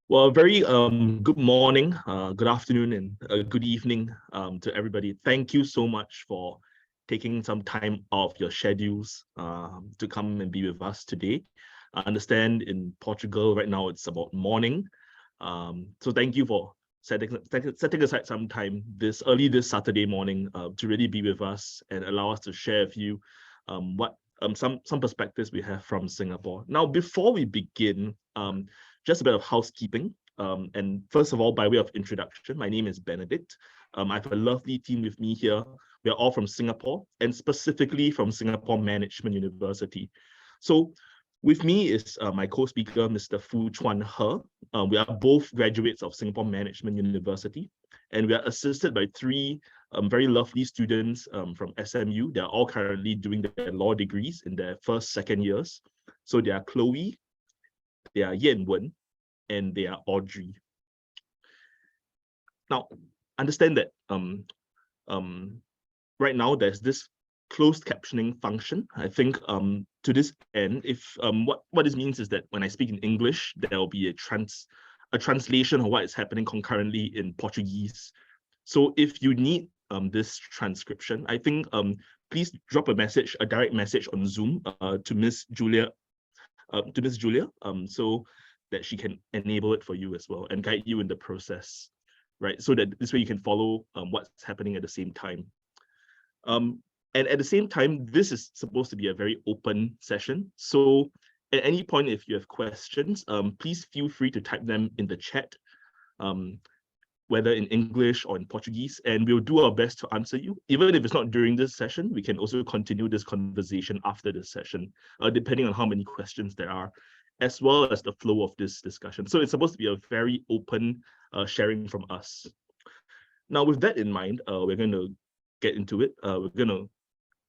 Well, a very good morning, good afternoon, and good evening to everybody. Thank you so much for taking some time off your schedules to come and be with us today. I understand in Portugal right now it's about morning. So thank you for setting aside some time this Saturday morning to really be with us and allow us to share with you some perspectives we have from Singapore. Now, before we begin, just a bit of housekeeping. And first of all, by way of introduction, my name is Benedict. I have a lovely team with me here. We are all from Singapore and specifically from Singapore Management University. So with me is my co-speaker, Mr. Fu Chuan He. We are both graduates of Singapore Management University, and we are assisted by three very lovely students from SMU. They are all currently doing their law degrees in their second years. So they are Chloe, they are Yan Wen, and they are Audrey. Now, understand that right now there's this closed captioning function. I think to this end, if what this means is that when I speak in English, there will be a translation of what is happening concurrently in Portuguese. So if you need this transcription, I think please drop a direct message on Zoom to Miss Julia, so that she can enable it for you as well and guide you in the process, right? So that this way you can follow what's happening at the same time. And at the same time, this is supposed to be a very open session. So at any point, if you have questions, please feel free to type them in the chat, whether in English or in Portuguese, and we'll do our best to answer you. Even if it's not during this session, we can also continue this conversation after this session, depending on how many questions there are, as well as the flow of this discussion. So it's supposed to be a very open sharing from us. Now, with that in mind, we're going to get into it. We're going to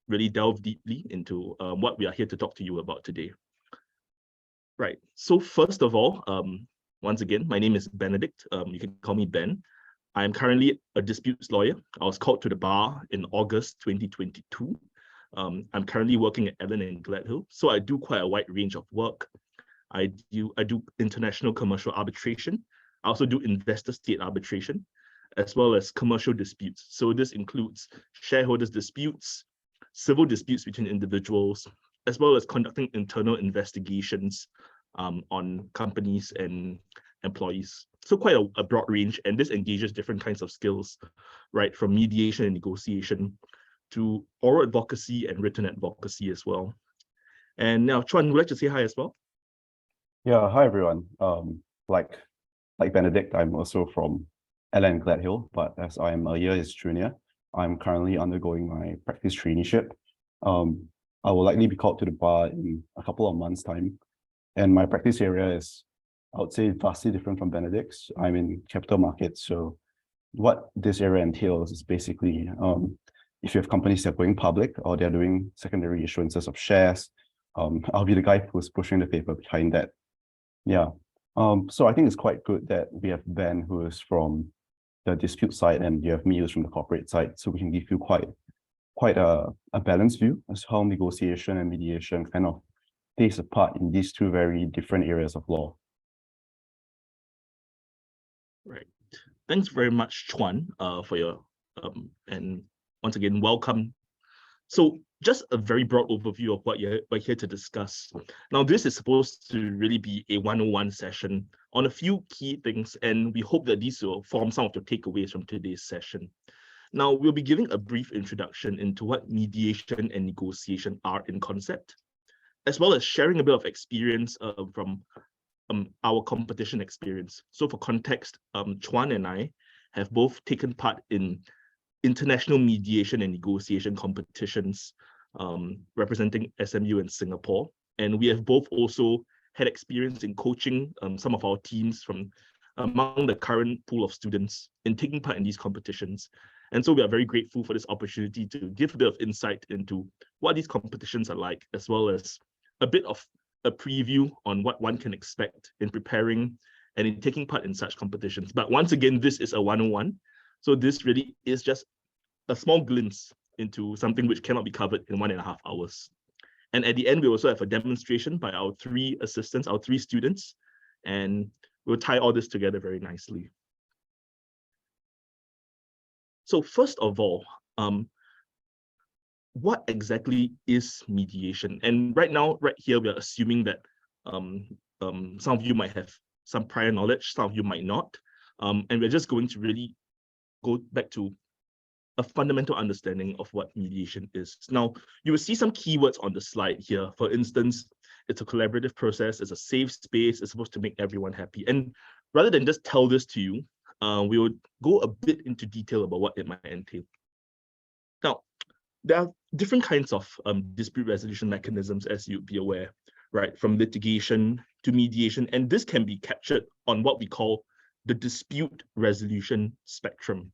really delve deeply into what we are here to talk to you about today. Right, so first of all, once again, my name is Benedict. You can call me Ben. I am currently a disputes lawyer. I was called to the bar in August 2022. I'm currently working at Allen & Gladhill, so I do quite a wide range of work. I do international commercial arbitration. I also do investor state arbitration, as well as commercial disputes. So this includes shareholders disputes, civil disputes between individuals, as well as conducting internal investigations on companies and employees. So quite a broad range, and this engages different kinds of skills, right, from mediation and negotiation to oral advocacy and written advocacy as well. And now, Chuan, would you like to say hi as well? Yeah, hi everyone. Like Benedict, I'm also from Allen & Gladhill, but as I am a year his junior, I'm currently undergoing my practice traineeship. I will likely be called to the bar in a couple of months' time. And my practice area is, I would say, vastly different from Benedict's. I'm in capital markets. So what this area entails is basically, if you have companies that are going public or they're doing secondary issuances of shares, I'll be the guy who's pushing the paper behind that. Yeah. So I think it's quite good that we have Ben, who is from the dispute side, and you have me who's from the corporate side. So we can give you quite a balanced view as to how negotiation and mediation kind of plays a part in these two very different areas of law. Right. Thanks very much, Chuan, for your and once again, welcome. So just a very broad overview of what we're here to discuss. Now, this is supposed to really be a 101 session on a few key things, and we hope that these will form some of the takeaways from today's session. Now, we'll be giving a brief introduction into what mediation and negotiation are in concept, as well as sharing a bit of experience from our competition experience. So for context, Chuan and I have both taken part in international mediation and negotiation competitions representing SMU in Singapore. And we have both also had experience in coaching some of our teams from among the current pool of students in taking part in these competitions. And so we are very grateful for this opportunity to give a bit of insight into what these competitions are like, as well as a bit of a preview on what one can expect in preparing and in taking part in such competitions. But once again, this is a 101. So this really is just a small glimpse into something which cannot be covered in 1.5 hours. And at the end, we also have a demonstration by our three assistants, our three students. And we'll tie all this together very nicely. So first of all, what exactly is mediation? And right now, right here, we are assuming that some of you might have some prior knowledge, some of you might not. And we're just going to really go back to a fundamental understanding of what mediation is. Now, you will see some keywords on the slide here. For instance, it's a collaborative process, it's a safe space, it's supposed to make everyone happy. And rather than just tell this to you, we will go a bit into detail about what it might entail. Now, there are different kinds of dispute resolution mechanisms, as you'd be aware, right? From litigation to mediation, and this can be captured on what we call the dispute resolution spectrum.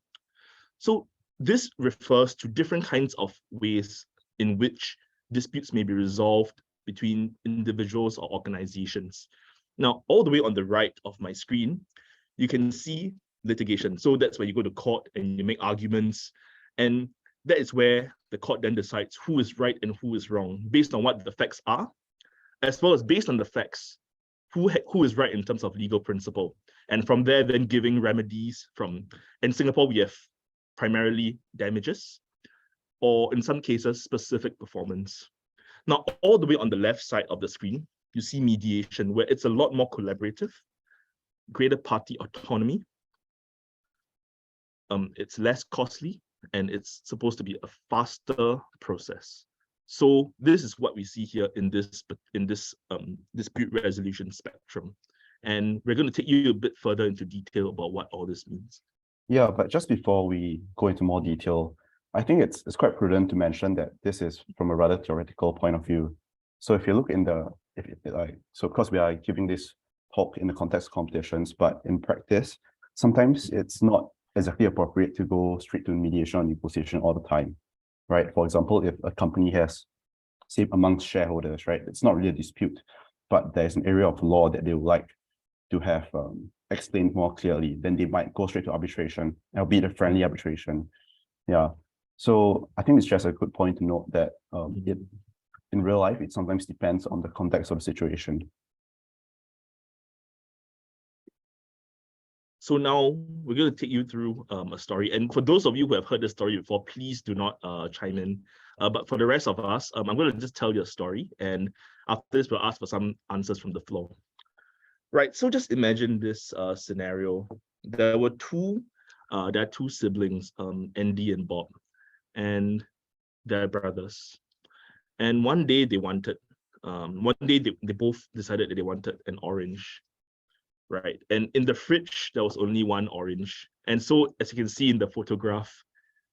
So this refers to different kinds of ways in which disputes may be resolved between individuals or organizations. Now, all the way on the right of my screen, you can see litigation. So that's where you go to court and you make arguments, and that is where the court then decides who is right and who is wrong, based on what the facts are, as well as based on the facts, who is right in terms of legal principle. And from there, then giving remedies from, in Singapore, we have primarily damages, or in some cases, specific performance. Now, all the way on the left side of the screen, you see mediation, where it's a lot more collaborative, greater party autonomy. It's less costly, and it's supposed to be a faster process. So this is what we see here in this dispute resolution spectrum. And we're going to take you a bit further into detail about what all this means. Yeah, but just before we go into more detail, I think it's quite prudent to mention that this is from a rather theoretical point of view. So if you look in the, so of course we are giving this talk in the context of competitions, but in practice, sometimes it's not exactly appropriate to go straight to mediation or negotiation all the time, right? For example, if a company has, say, amongst shareholders, right, it's not really a dispute, but there's an area of law that they would like to have explained more clearly, then they might go straight to arbitration, albeit a friendly arbitration. Yeah. So I think it's just a good point to note that in real life, it sometimes depends on the context of the situation. So now we're going to take you through a story. And for those of you who have heard this story before, please do not chime in. But for the rest of us, I'm going to just tell you a story. And after this, we'll ask for some answers from the floor. Right, so just imagine this scenario. There are two siblings, Andy and Bob, and they're brothers. And one day they both decided that they wanted an orange. Right, and in the fridge, there was only one orange. And so, as you can see in the photograph,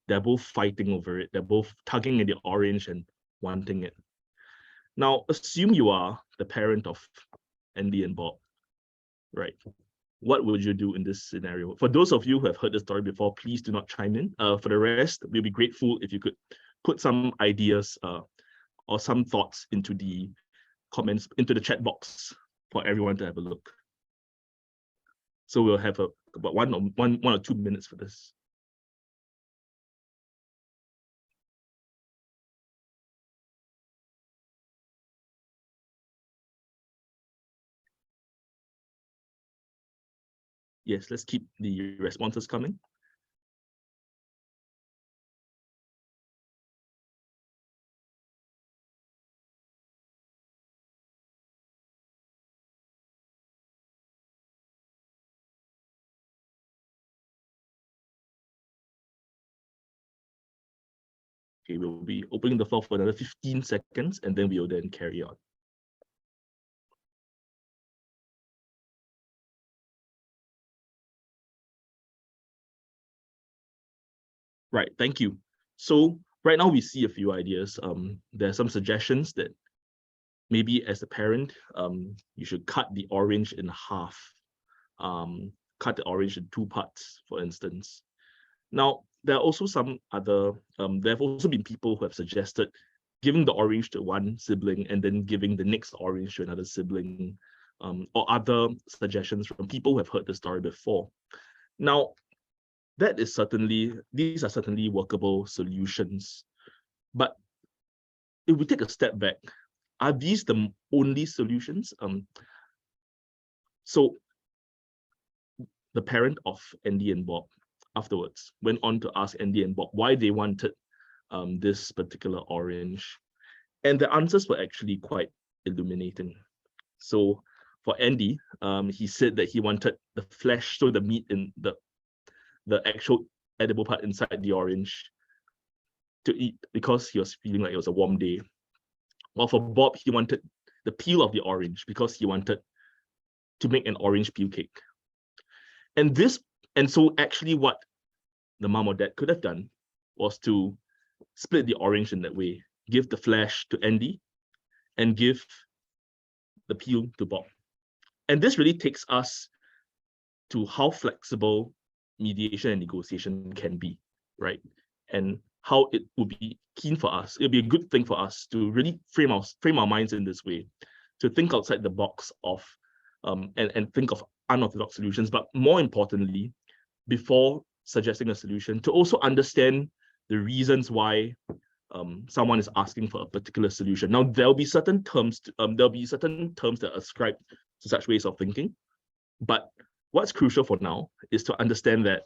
they're both fighting over it. They're both tugging at the orange and wanting it. Now, assume you are the parent of Andy and Bob, right? What would you do in this scenario? For those of you who have heard the story before, please do not chime in. For the rest, we'll be grateful if you could put some ideas or some thoughts into the comments, into the chat box for everyone to have a look. So we'll have about one or 2 minutes for this. Yes, let's keep the responses coming. Okay, we'll be opening the floor for another 15 seconds, and then we'll then carry on. Right, thank you. So right now we see a few ideas. There are some suggestions that maybe as a parent, you should cut the orange in half. Cut the orange in 2 parts, for instance. Now, there are also some other, there have also been people who have suggested giving the orange to one sibling and then giving the next orange to another sibling, or other suggestions from people who have heard the story before. Now, these are certainly workable solutions. But if we take a step back, are these the only solutions? So the parent of Andy and Bob afterwards went on to ask Andy and Bob why they wanted this particular orange. And the answers were actually quite illuminating. So for Andy, he said that he wanted the flesh, so the meat in the actual edible part inside the orange, to eat because he was feeling like it was a warm day. While for Bob, he wanted the peel of the orange because he wanted to make an orange peel cake. And so actually what the mom or dad could have done was to split the orange in that way, give the flesh to Andy and give the peel to Bob. And this really takes us to how flexible mediation and negotiation can be, right? And how it would be keen for us. It'd be a good thing for us to really frame our minds in this way, to think outside the box of and think of unorthodox solutions, but more importantly, before suggesting a solution, to also understand the reasons why someone is asking for a particular solution. Now, there'll be certain terms that are ascribed to such ways of thinking, but what's crucial for now is to understand that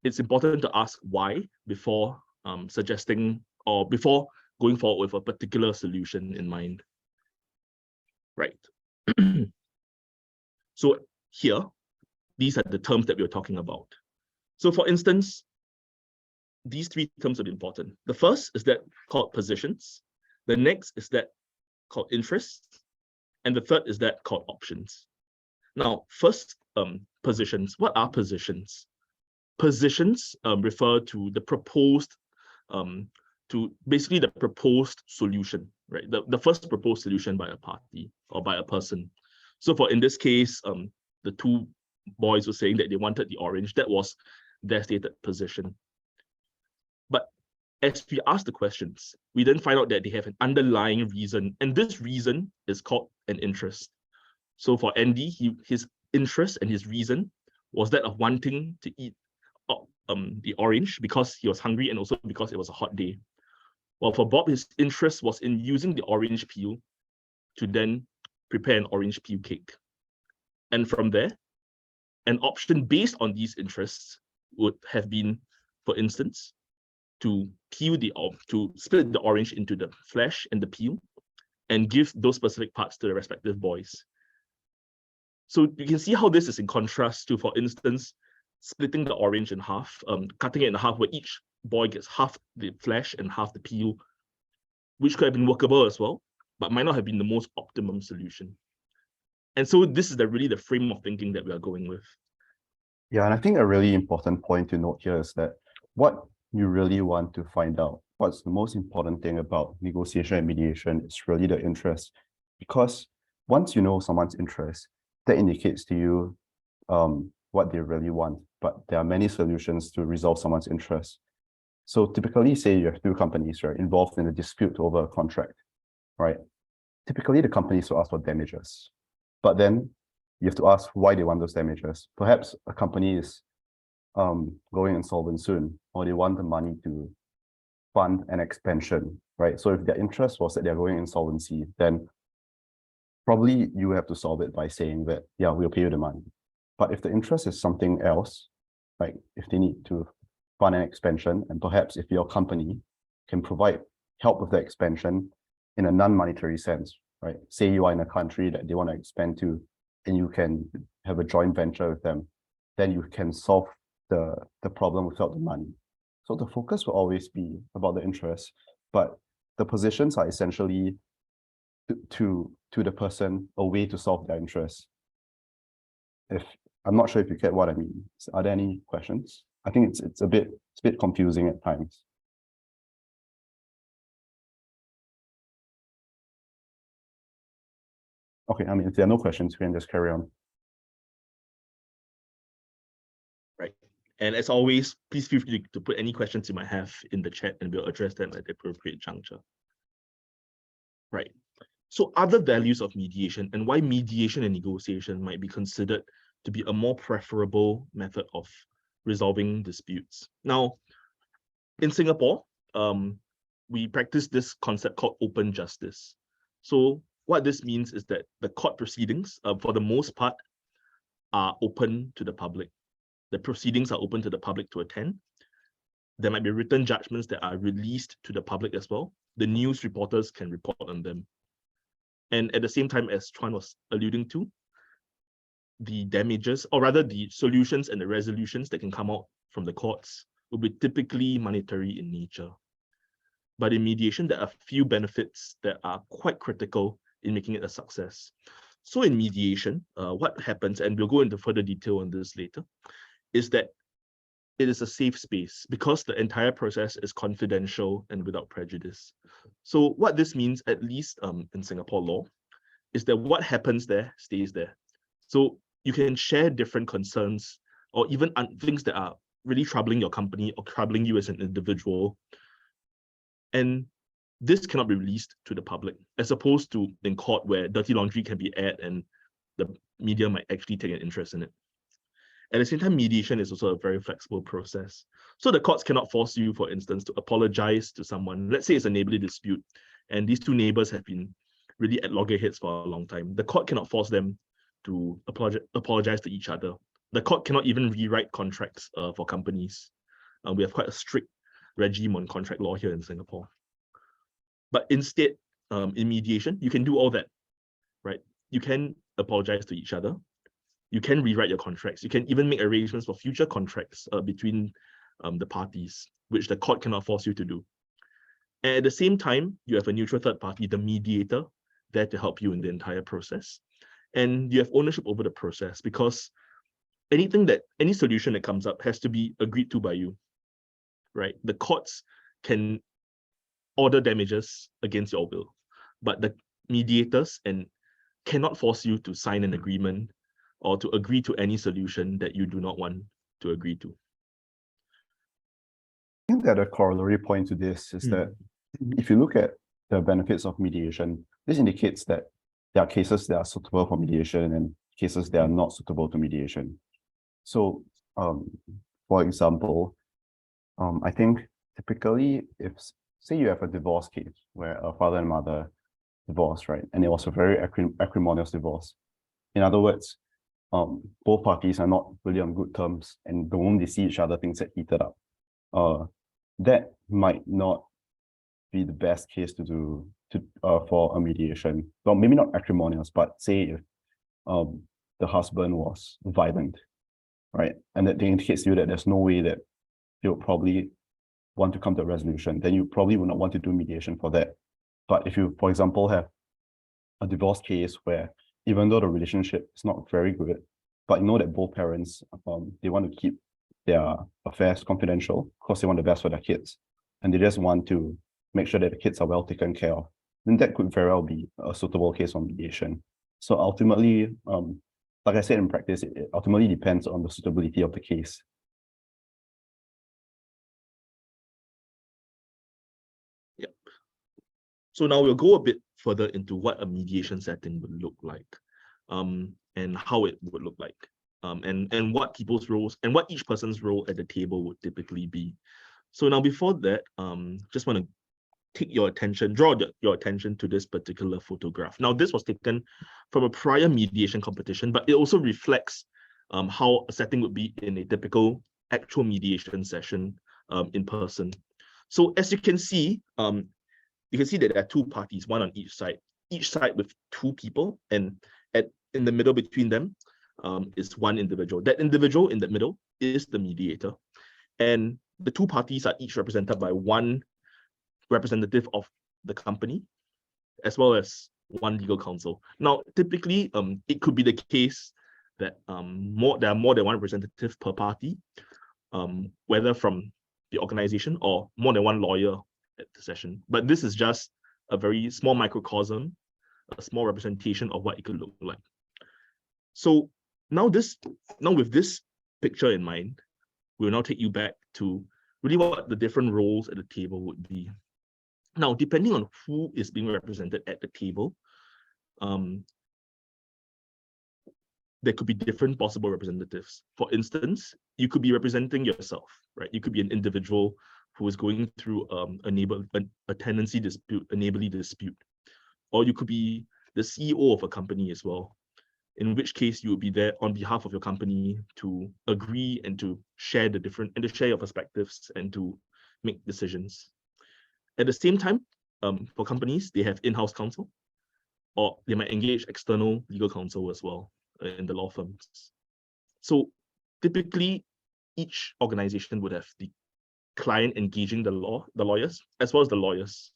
it's important to ask why before suggesting or before going forward with a particular solution in mind. Right. So here, these are the terms that we're talking about. So for instance, these three terms are important. The first is that called positions. The next is that called interests. And the third is that called options. Now, first, positions. What are positions? Positions refer to the proposed, to basically the proposed solution, right? The first proposed solution by a party or by a person. So in this case, the two boys were saying that they wanted the orange. That was their stated position. But as we ask the questions, we then find out that they have an underlying reason, and this reason is called an interest. So for Andy, his interest and his reason was that of wanting to eat the orange because he was hungry and also because it was a hot day. While for Bob, his interest was in using the orange peel to then prepare an orange peel cake. And from there, an option based on these interests would have been, for instance, to split the orange into the flesh and the peel and give those specific parts to the respective boys. So you can see how this is in contrast to, for instance, splitting the orange in half, cutting it in half where each boy gets half the flesh and half the peel, which could have been workable as well, but might not have been the most optimum solution. And so this is really the frame of thinking that we are going with. Yeah, and I think a really important point to note here is that what you really want to find out, what's the most important thing about negotiation and mediation is really the interest. Because once you know someone's interest, that indicates to you what they really want. But there are many solutions to resolve someone's interest. So typically, say you have two companies, right, involved in a dispute over a contract, right? Typically, the companies will ask for damages. But then you have to ask why they want those damages. Perhaps a company is going insolvent soon, or they want the money to fund an expansion, right? So if their interest was that they're going insolvency, then probably you have to solve it by saying that, yeah, we'll pay you the money. But if the interest is something else, like if they need to fund an expansion, and perhaps if your company can provide help with the expansion in a non-monetary sense, right? Say you are in a country that they want to expand to, and you can have a joint venture with them, then you can solve the problem without the money. So the focus will always be about the interest, but the positions are essentially to the person a way to solve their interest. I'm not sure if you get what I mean. Are there any questions? I think it's a bit confusing at times. Okay, I mean, if there are no questions, we can just carry on. Right. And as always, please feel free to put any questions you might have in the chat and we'll address them at the appropriate juncture. Right. So other values of mediation and why mediation and negotiation might be considered to be a more preferable method of resolving disputes. Now, in Singapore, we practice this concept called open justice. So what this means is that the court proceedings, for the most part, are open to the public. The proceedings are open to the public to attend. There might be written judgments that are released to the public as well. The news reporters can report on them. And at the same time, as Chuan was alluding to, the damages, or rather the solutions and the resolutions that can come out from the courts will be typically monetary in nature. But in mediation, there are a few benefits that are quite critical in making it a success. So in mediation, what happens, and we'll go into further detail on this later, is that it is a safe space because the entire process is confidential and without prejudice. So what this means, at least in Singapore law, is that what happens there stays there. So you can share different concerns or even things that are really troubling your company or troubling you as an individual. And this cannot be released to the public, as opposed to in court where dirty laundry can be aired and the media might actually take an interest in it. At the same time, mediation is also a very flexible process. So the courts cannot force you, for instance, to apologize to someone. Let's say it's a neighborly dispute, and these two neighbors have been really at loggerheads for a long time. The court cannot force them to apologize to each other. The court cannot even rewrite contracts for companies. We have quite a strict regime on contract law here in Singapore. But instead, in mediation, you can do all that, right? You can apologize to each other. You can rewrite your contracts. You can even make arrangements for future contracts between the parties, which the court cannot force you to do. And at the same time, you have a neutral third party, the mediator, there to help you in the entire process. And you have ownership over the process because any solution that comes up has to be agreed to by you, right? The courts can order damages against your will, but the mediators cannot force you to sign an agreement or to agree to any solution that you do not want to agree to. I think that a corollary point to this is that if you look at the benefits of mediation, this indicates that there are cases that are suitable for mediation and cases that are not suitable to mediation. So, for example, I think typically if, say you have a divorce case where a father and mother divorced, right? And it was a very acrimonious divorce. In other words, both parties are not really on good terms, and the moment they see each other, things get heated up. That might not be the best case to do for a mediation. Well, maybe not acrimonious, but say if the husband was violent, right? And that indicates to you that there's no way that you'll probably want to come to a resolution, then you probably would not want to do mediation for that. But if you, for example, have a divorce case where even though the relationship is not very good, but you know that both parents, they want to keep their affairs confidential because they want the best for their kids, and they just want to make sure that the kids are well taken care of, then that could very well be a suitable case for mediation. So ultimately, like I said, in practice, it ultimately depends on the suitability of the case. Yeah. So now we'll go a bit further into what a mediation setting would look like, and how it would look like, and what people's roles and what each person's role at the table would typically be. So now before that, just want to take your attention, draw your attention to this particular photograph. Now, this was taken from a prior mediation competition, but it also reflects how a setting would be in a typical actual mediation session in person. So as you can see that there are two parties, one on each side with two people, and in the middle between them is one individual. That individual in the middle is the mediator, and the two parties are each represented by one representative of the company, as well as one legal counsel. Now, typically, it could be the case that there are more than one representative per party, whether from the organization or more than one lawyer at the session. But this is just a very small microcosm, a small representation of what it could look like. So now with this picture in mind, we'll now take you back to really what the different roles at the table would be. Now, depending on who is being represented at the table, there could be different possible representatives. For instance, you could be representing yourself, right? You could be an individual who is going through a tenancy dispute, a neighborly dispute, or you could be the CEO of a company as well. in which case you would be there on behalf of your company to agree and to share to share your perspectives and to make decisions. At the same time, for companies, they have in-house counsel, or they might engage external legal counsel as well in the law firms. So typically, each organization would have the client engaging the lawyers, as well as the lawyers.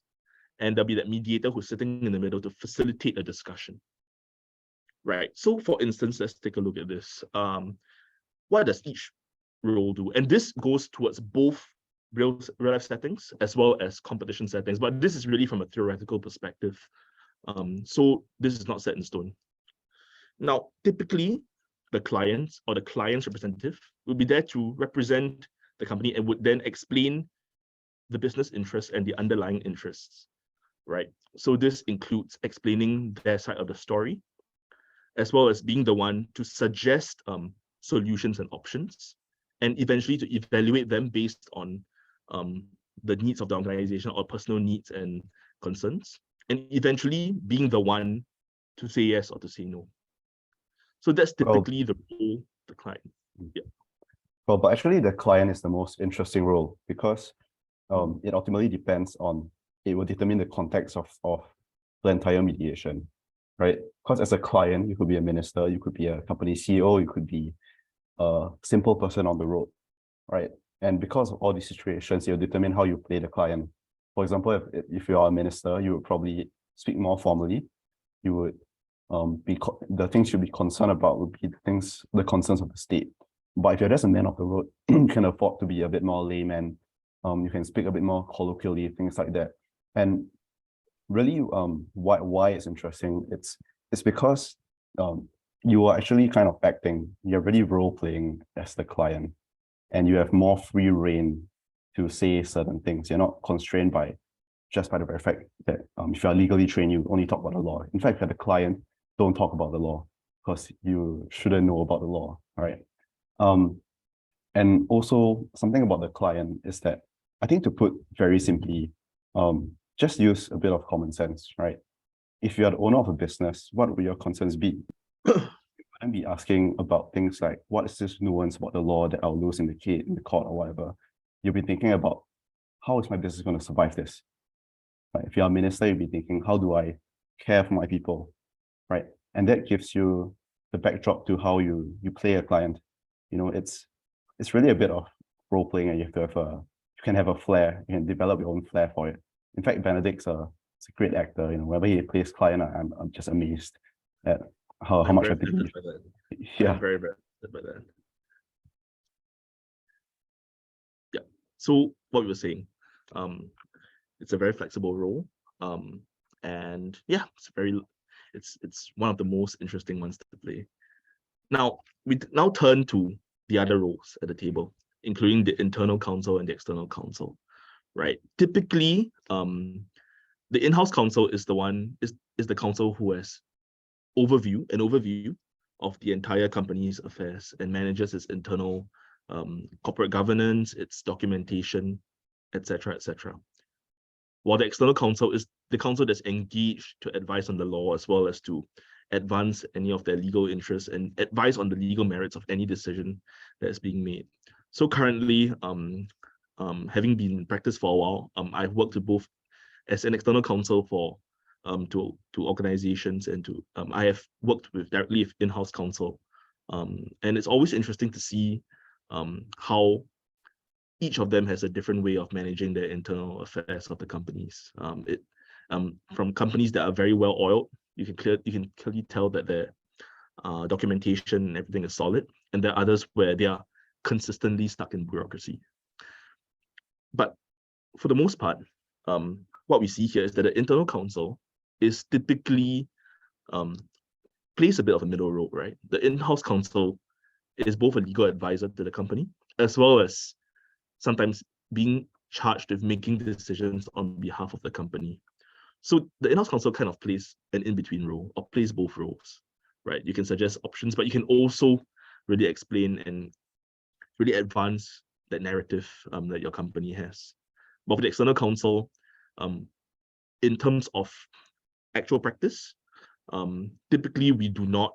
And there'll be that mediator who's sitting in the middle to facilitate a discussion. Right. So for instance, let's take a look at this. What does each role do? And this goes towards both real life settings as well as competition settings, but this is really from a theoretical perspective. So this is not set in stone. Now, typically, the client or the client's representative will be there to represent the company and would then explain the business interests and the underlying interests, right? So this includes explaining their side of the story, as well as being the one to suggest solutions and options, and eventually to evaluate them based on the needs of the organization or personal needs and concerns, and eventually being the one to say yes or to say no. So that's typically the role of the client. Yeah. Well, but actually the client is the most interesting role because it ultimately depends on, it will determine the context of the entire mediation, right? Because as a client, you could be a minister, you could be a company CEO, you could be a simple person on the road, right? And because of all these situations, you'll determine how you play the client. For example, if you are a minister, you would probably speak more formally. You would the things you'll be concerned about would be the concerns of the state. But if you're just a man of the road, you can afford to be a bit more layman. You can speak a bit more colloquially, things like that. And really, why it's interesting, it's because you are actually kind of acting, you're really role playing as the client, and you have more free reign to say certain things. You're not constrained by just by the very fact that if you are legally trained, you only talk about the law. In fact, if you're the client, don't talk about the law because you shouldn't know about the law, right? And also something about the client is that, I think to put very simply, just use a bit of common sense, right? If you are the owner of a business, what would your concerns be? You wouldn't be asking about things like, what is this nuance about the law that I'll lose in the court or whatever? You'll be thinking about, how is my business going to survive this? Right? If you're a minister, you'll be thinking, how do I care for my people, right? And that gives you the backdrop to how you play a client. You know, it's really a bit of role playing, and you have to have you can have a flair, you can develop your own flair for it. In fact, Benedict's a great actor. You know, whenever he plays client, I'm just amazed at how much I believe. Yeah, I'm very by that. Yeah. So what we were saying, it's a very flexible role, and yeah, it's one of the most interesting ones to play. Now we turn to the other roles at the table, including the internal counsel and the external counsel, right? Typically, the in-house counsel is the counsel who has an overview of the entire company's affairs and manages its internal corporate governance, its documentation, etc., etc. While the external counsel is the counsel that's engaged to advise on the law, as well as to advance any of their legal interests and advise on the legal merits of any decision that is being made. So currently, having been in practice for a while, I've worked with both as an external counsel for to organizations, and I have worked directly with in-house counsel, and it's always interesting to see how each of them has a different way of managing their internal affairs of the companies. From companies that are very well oiled, you can clearly tell that their documentation and everything is solid, and there are others where they are consistently stuck in bureaucracy. But for the most part, what we see here is that the internal counsel is typically plays a bit of a middle role, right? The in-house counsel is both a legal advisor to the company, as well as sometimes being charged with making decisions on behalf of the company. So the in-house counsel kind of plays an in-between role, or plays both roles, right? You can suggest options, but you can also really explain and really advance that narrative that your company has. But for the external counsel, in terms of actual practice, typically we do not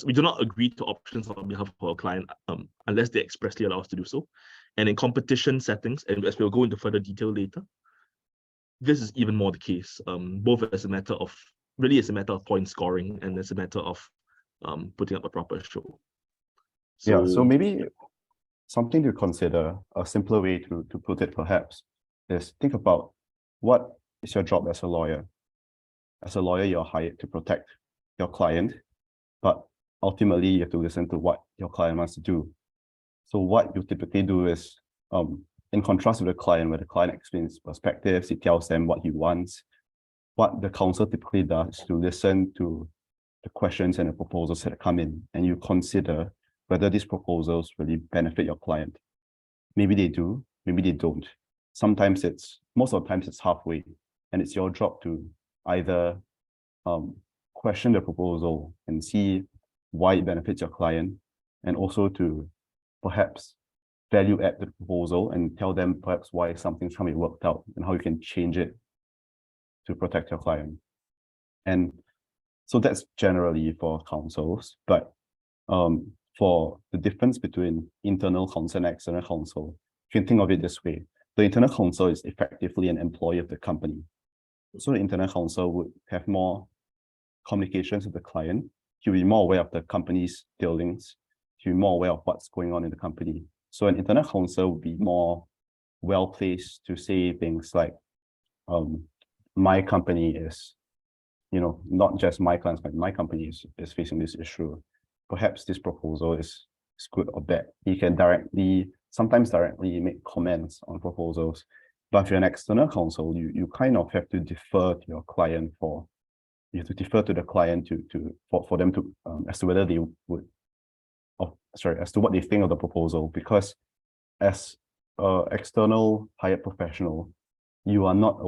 we do not agree to options on behalf of our client unless they expressly allow us to do so. And in competition settings, and as we'll go into further detail later, this is even more the case, both as a matter of point scoring and as a matter of putting up a proper show. So maybe something to consider, a simpler way to put it perhaps, is think about what is your job as a lawyer. As a lawyer, you're hired to protect your client, but ultimately you have to listen to what your client wants to do. So what you typically do is, in contrast with the client, where the client explains perspectives, he tells them what he wants. What the counsel typically does is to listen to the questions and the proposals that come in, and you consider whether these proposals really benefit your client. Maybe they do, maybe they don't. Most of the times it's halfway, and it's your job to either question the proposal and see why it benefits your client, and also to perhaps value add the proposal and tell them perhaps why something's can be worked out and how you can change it to protect your client. And so that's generally for counsels, but for the difference between internal counsel and external counsel, you can think of it this way. The internal counsel is effectively an employee of the company. So the internal counsel would have more communications with the client. He'll be more aware of the company's dealings. He'll be more aware of what's going on in the company. So an internal counsel would be more well-placed to say things like, my company is, not just my clients, but my company is facing this issue. Perhaps this proposal is good or bad. He can sometimes directly make comments on proposals. But if you're an external counsel, you kind of have to defer to your client for them to as to whether they would, as to what they think of the proposal. Because as an external hired professional, you're not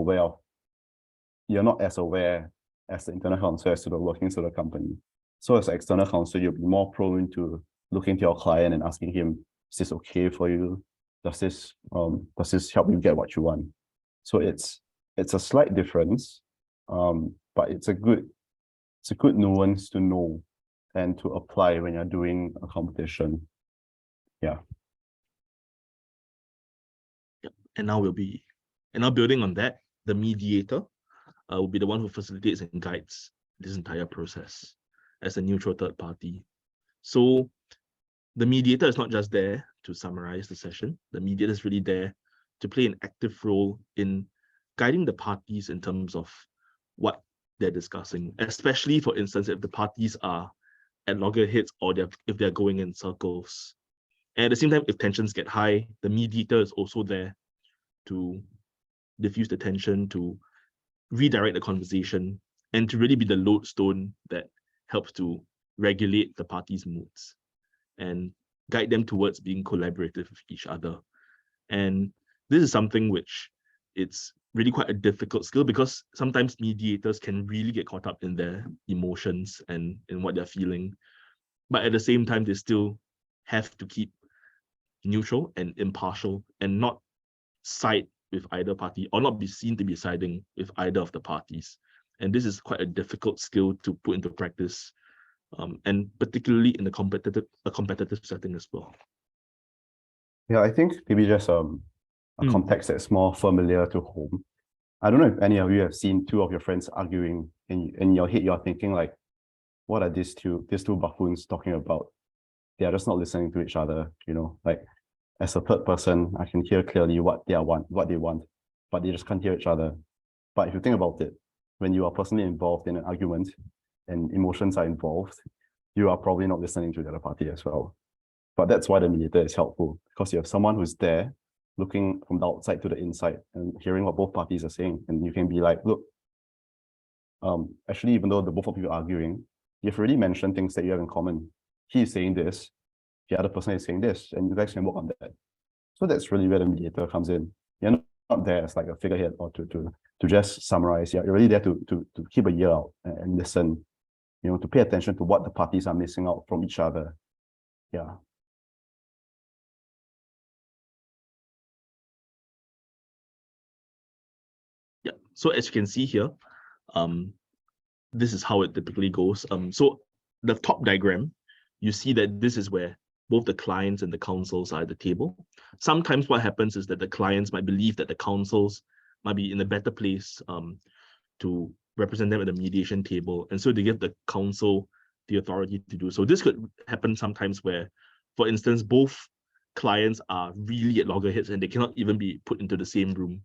as aware as the internal counsel as to the workings of the company. So as an external counsel, you'll be more prone to looking to your client and asking him, is this okay for you? Does this help you get what you want? So it's a slight difference, but it's a good nuance to know and to apply when you're doing a competition. Yeah. And now building on that, the mediator will be the one who facilitates and guides this entire process as a neutral third party. So the mediator is not just there to summarize the session. The mediator is really there to play an active role in guiding the parties in terms of what they're discussing, especially, for instance, if the parties are at loggerheads or if they're going in circles. And at the same time, if tensions get high, the mediator is also there to diffuse the tension, to redirect the conversation, and to really be the lodestone that helps to regulate the parties' moods and guide them towards being collaborative with each other. And this is something which it's really quite a difficult skill, because sometimes mediators can really get caught up in their emotions and in what they're feeling. But at the same time, they still have to keep neutral and impartial and not side with either party, or not be seen to be siding with either of the parties. And this is quite a difficult skill to put into practice, and particularly in a competitive setting as well. Yeah, I think maybe just a context that's more familiar to home. I don't know if any of you have seen two of your friends arguing, and in your head you're thinking like, what are these two buffoons talking about? They are just not listening to each other, like as a third person, I can hear clearly what they want, but they just can't hear each other. But if you think about it, when you are personally involved in an argument and emotions are involved, you are probably not listening to the other party as well. But that's why the mediator is helpful, because you have someone who's there looking from the outside to the inside and hearing what both parties are saying. And you can be like, look, actually, even though the both of you are arguing, you've already mentioned things that you have in common. He's saying this, the other person is saying this, and you guys can work on that. So that's really where the mediator comes in. You're not there as like a figurehead or to just summarize. You're really there to keep a ear out and listen, to pay attention to what the parties are missing out from each other. Yeah. Yeah. So as you can see here, this is how it typically goes. So the top diagram, you see that this is where both the clients and the counsels are at the table. Sometimes what happens is that the clients might believe that the counsels might be in a better place to represent them at the mediation table. And so they give the counsel the authority to do so. This could happen sometimes where, for instance, both clients are really at loggerheads and they cannot even be put into the same room.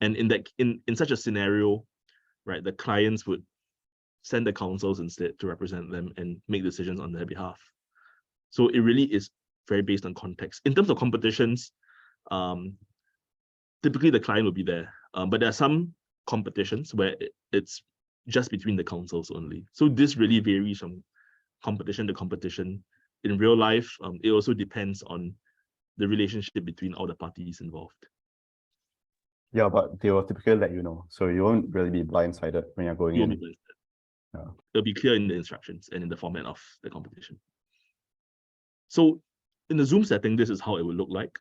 And in such a scenario, right, the clients would send the counsels instead to represent them and make decisions on their behalf. So it really is very based on context. In terms of competitions, typically the client will be there, but there are some competitions where it's just between the counsels only. So this really varies from competition to competition. In real life, it also depends on the relationship between all the parties involved. Yeah, but they will typically let you know, so you won't really be blindsided when you're going in. Yeah. It'll be clear in the instructions and in the format of the competition. So in the Zoom setting, this is how it would look like,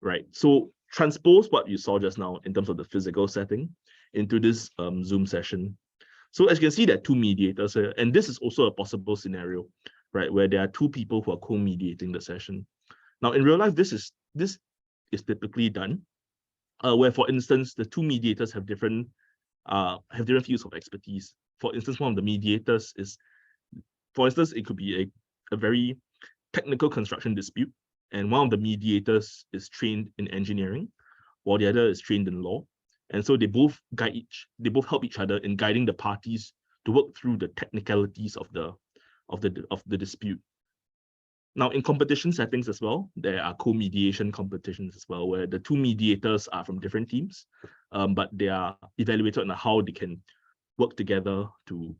right? So transpose what you saw just now in terms of the physical setting into this Zoom session. So as you can see, there are two mediators here, and this is also a possible scenario, right, where there are two people who are co-mediating the session. Now, in real life, this is typically done, where, for instance, the two mediators have different fields of expertise. For instance, one of the mediators is, for instance, it could be a very technical construction dispute, and one of the mediators is trained in engineering, while the other is trained in law. And so they both help each other in guiding the parties to work through the technicalities of the dispute. Now, in competition settings as well, there are co-mediation competitions as well, where the two mediators are from different teams, but they are evaluated on how they can work together to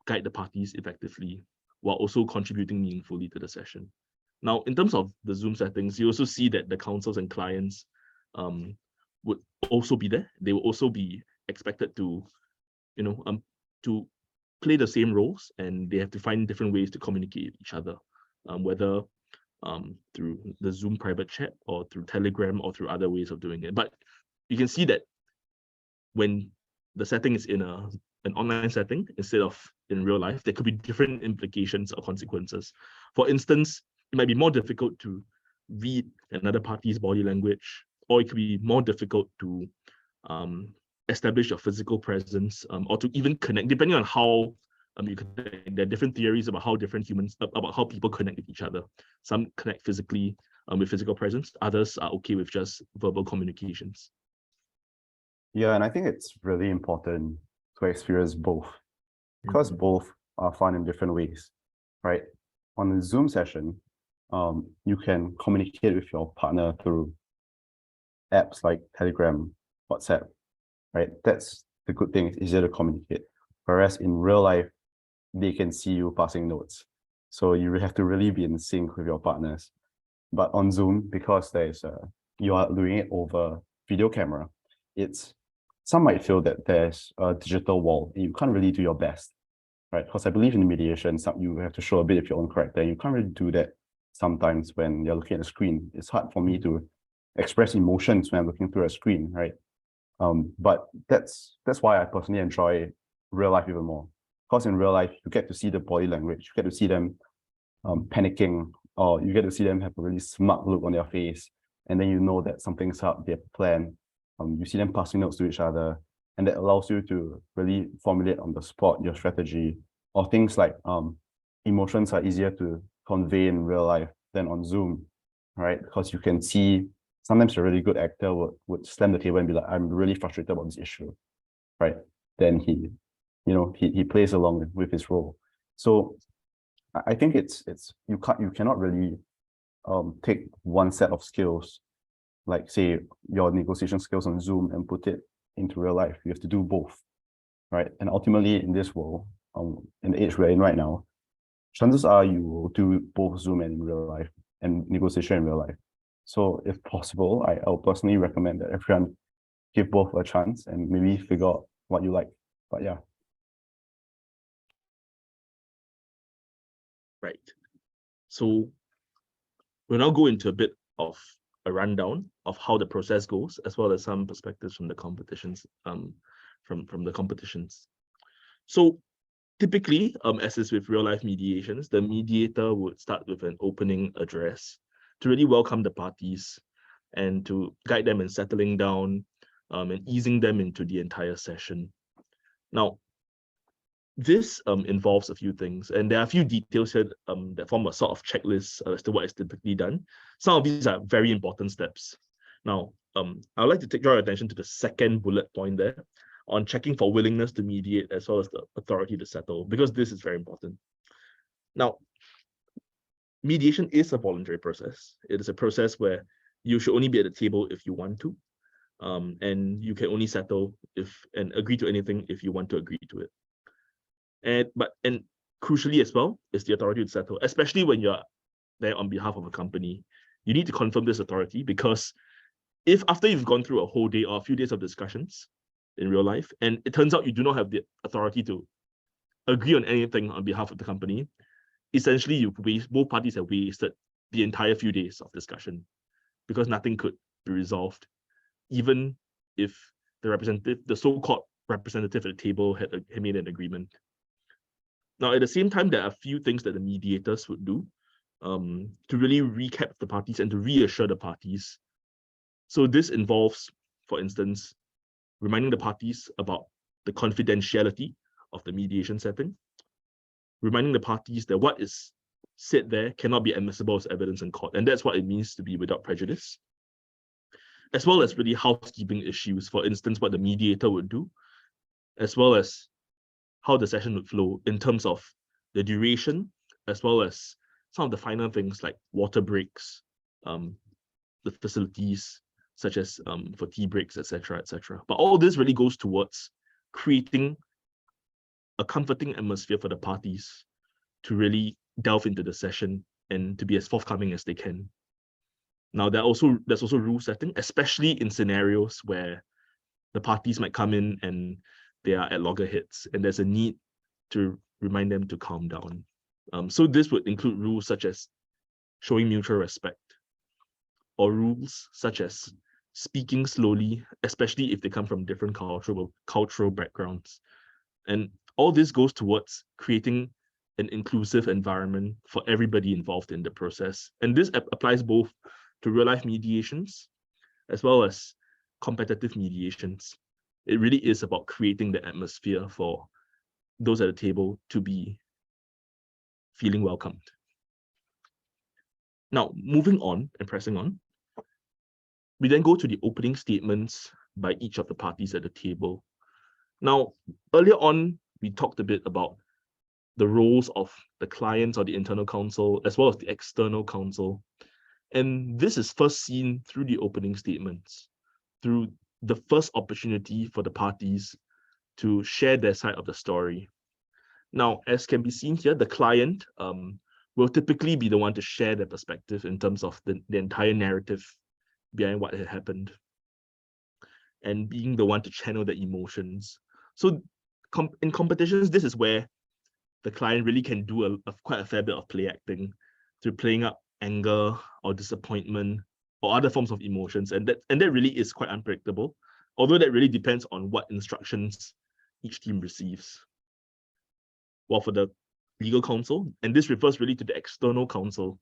guide the parties effectively while also contributing meaningfully to the session. Now, in terms of the Zoom settings, you also see that the counsels and clients would also be there. They will also be expected to, to play the same roles, and they have to find different ways to communicate with each other, whether through the Zoom private chat or through Telegram or through other ways of doing it. But you can see that when the setting is in an online setting instead of in real life, there could be different implications or consequences. For instance, it might be more difficult to read another party's body language, or it could be more difficult to establish your physical presence, or to even connect, depending on how there are different theories about how people connect with each other. Some connect physically with physical presence, others are okay with just verbal communications. Yeah, and I think it's really important to experience both, because both are fun in different ways, right? On a Zoom session, you can communicate with your partner through apps like Telegram, WhatsApp, right? That's the good thing, it's easier to communicate. Whereas in real life, they can see you passing notes. So you have to really be in sync with your partners. But on Zoom, because you are doing it over video camera, some might feel that there's a digital wall and you can't really do your best, right? Because I believe in mediation, you have to show a bit of your own character. You can't really do that sometimes when you're looking at a screen. It's hard for me to express emotions when I'm looking through a screen, right? But that's why I personally enjoy real life even more. Because in real life, you get to see the body language, you get to see them panicking, or you get to see them have a really smug look on their face, and then you know that something's up, they have a plan. You see them passing notes to each other, and that allows you to really formulate on the spot your strategy, or things like emotions are easier to convey in real life than on Zoom, right? Because you can see, sometimes a really good actor would slam the table and be like, I'm really frustrated about this issue, right? Then he plays along with his role. So I think you cannot really take one set of skills, like say your negotiation skills on Zoom, and put it into real life. You have to do both, right? And ultimately in this world, in the age we're in right now, chances are you will do both Zoom and in real life, and negotiation in real life. So if possible, I'll personally recommend that everyone give both a chance and maybe figure out what you like. But yeah. Right. So we'll now go into a bit of a rundown of how the process goes, as well as some perspectives from the competitions, from the competitions. So typically, as is with real life mediations, the mediator would start with an opening address to really welcome the parties and to guide them in settling down and easing them into the entire session. Now, this involves a few things, and there are a few details here that form a sort of checklist as to what is typically done. Some of these are very important steps. Now, I would like to draw your attention to the second bullet point there on checking for willingness to mediate as well as the authority to settle, because this is very important. Now, mediation is a voluntary process. It is a process where you should only be at the table if you want to, and you can only settle and agree to anything if you want to agree to it. And crucially as well is the authority to settle, especially when you're there on behalf of a company. You need to confirm this authority, because if after you've gone through a whole day or a few days of discussions in real life, and it turns out you do not have the authority to agree on anything on behalf of the company, essentially both parties have wasted the entire few days of discussion, because nothing could be resolved, even if the so-called representative at the table had made an agreement. Now, at the same time, there are a few things that the mediators would do to really recap the parties and to reassure the parties. So this involves, for instance, reminding the parties about the confidentiality of the mediation setting, reminding the parties that what is said there cannot be admissible as evidence in court, and that's what it means to be without prejudice, as well as really housekeeping issues, for instance, what the mediator would do, as well as how the session would flow in terms of the duration, as well as some of the final things like water breaks, the facilities, such as for tea breaks, etc., etc. But all this really goes towards creating a comforting atmosphere for the parties to really delve into the session and to be as forthcoming as they can. Now, there's also rule setting, especially in scenarios where the parties might come in and they are at loggerheads, and there's a need to remind them to calm down. So this would include rules such as showing mutual respect, or rules such as speaking slowly, especially if they come from different cultural backgrounds. And all this goes towards creating an inclusive environment for everybody involved in the process. And this applies both to real-life mediations as well as competitive mediations. It really is about creating the atmosphere for those at the table to be feeling welcomed. Now, moving on and pressing on, we then go to the opening statements by each of the parties at the table. Now, earlier on, we talked a bit about the roles of the clients or the internal counsel, as well as the external counsel. And this is first seen through the opening statements, through the first opportunity for the parties to share their side of the story. Now, as can be seen here, the client will typically be the one to share their perspective in terms of the entire narrative behind what had happened, and being the one to channel the emotions. So in competitions, this is where the client really can do quite a fair bit of play acting, through playing up anger or disappointment or other forms of emotions, and that really is quite unpredictable, although that really depends on what instructions each team receives. While for the legal counsel, and this refers really to the external counsel,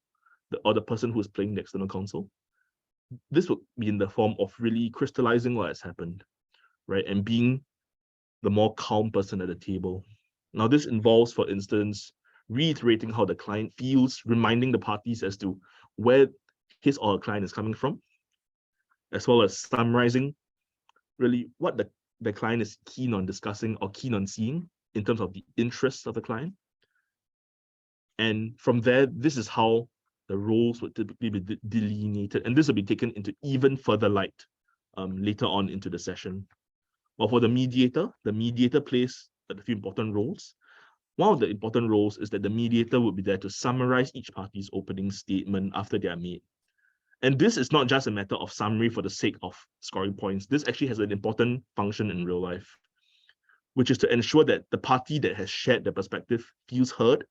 or the person who is playing the external counsel, this would be in the form of really crystallizing what has happened, right, and being the more calm person at the table. Now, this involves, for instance, reiterating how the client feels, reminding the parties as to where his or her client is coming from, as well as summarizing really what the client is keen on discussing or keen on seeing in terms of the interests of the client. And from there, this is how the roles would typically be delineated, and this will be taken into even further light later on into the session. While for the mediator plays a few important roles. One of the important roles is that the mediator would be there to summarize each party's opening statement after they are made. And this is not just a matter of summary for the sake of scoring points. This actually has an important function in real life, which is to ensure that the party that has shared their perspective feels heard,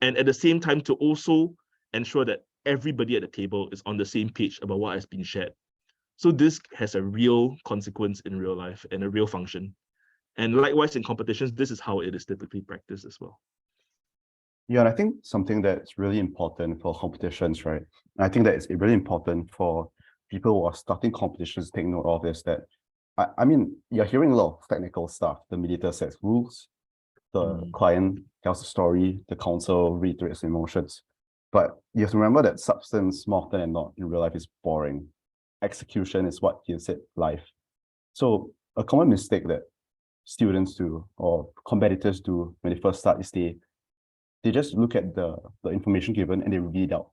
and at the same time to also ensure that everybody at the table is on the same page about what has been shared. So this has a real consequence in real life and a real function. And likewise in competitions, this is how it is typically practiced as well. Yeah, and I think something that's really important for competitions, right? And I think that it's really important for people who are starting competitions to take note of is that, I mean, you're hearing a lot of technical stuff. The mediator sets rules, the client tells the story, the counsel reiterates emotions. But you have to remember that substance, more often than not, in real life is boring. Execution is what gives it life. So a common mistake that students do or competitors do when they first start is they just look at the information given and they read it out.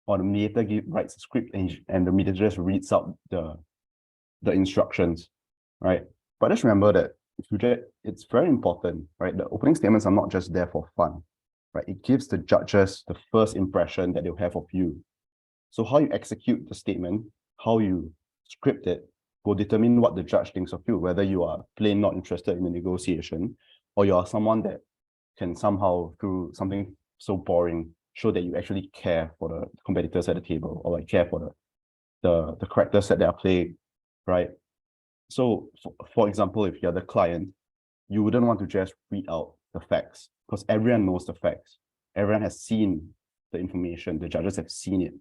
Or the mediator writes a script and the mediator just reads out the instructions, right? But just remember that it's very important, right? The opening statements are not just there for fun, right? It gives the judges the first impression that they'll have of you. So how you execute the statement, how you script it, will determine what the judge thinks of you, whether you are plain not interested in the negotiation, or you are someone that can somehow, through something so boring, show that you actually care for the competitors at the table, or like care for the characters that they are playing, right? So for example, if you're the client, you wouldn't want to just read out the facts because everyone knows the facts. Everyone has seen the information. The judges have seen it.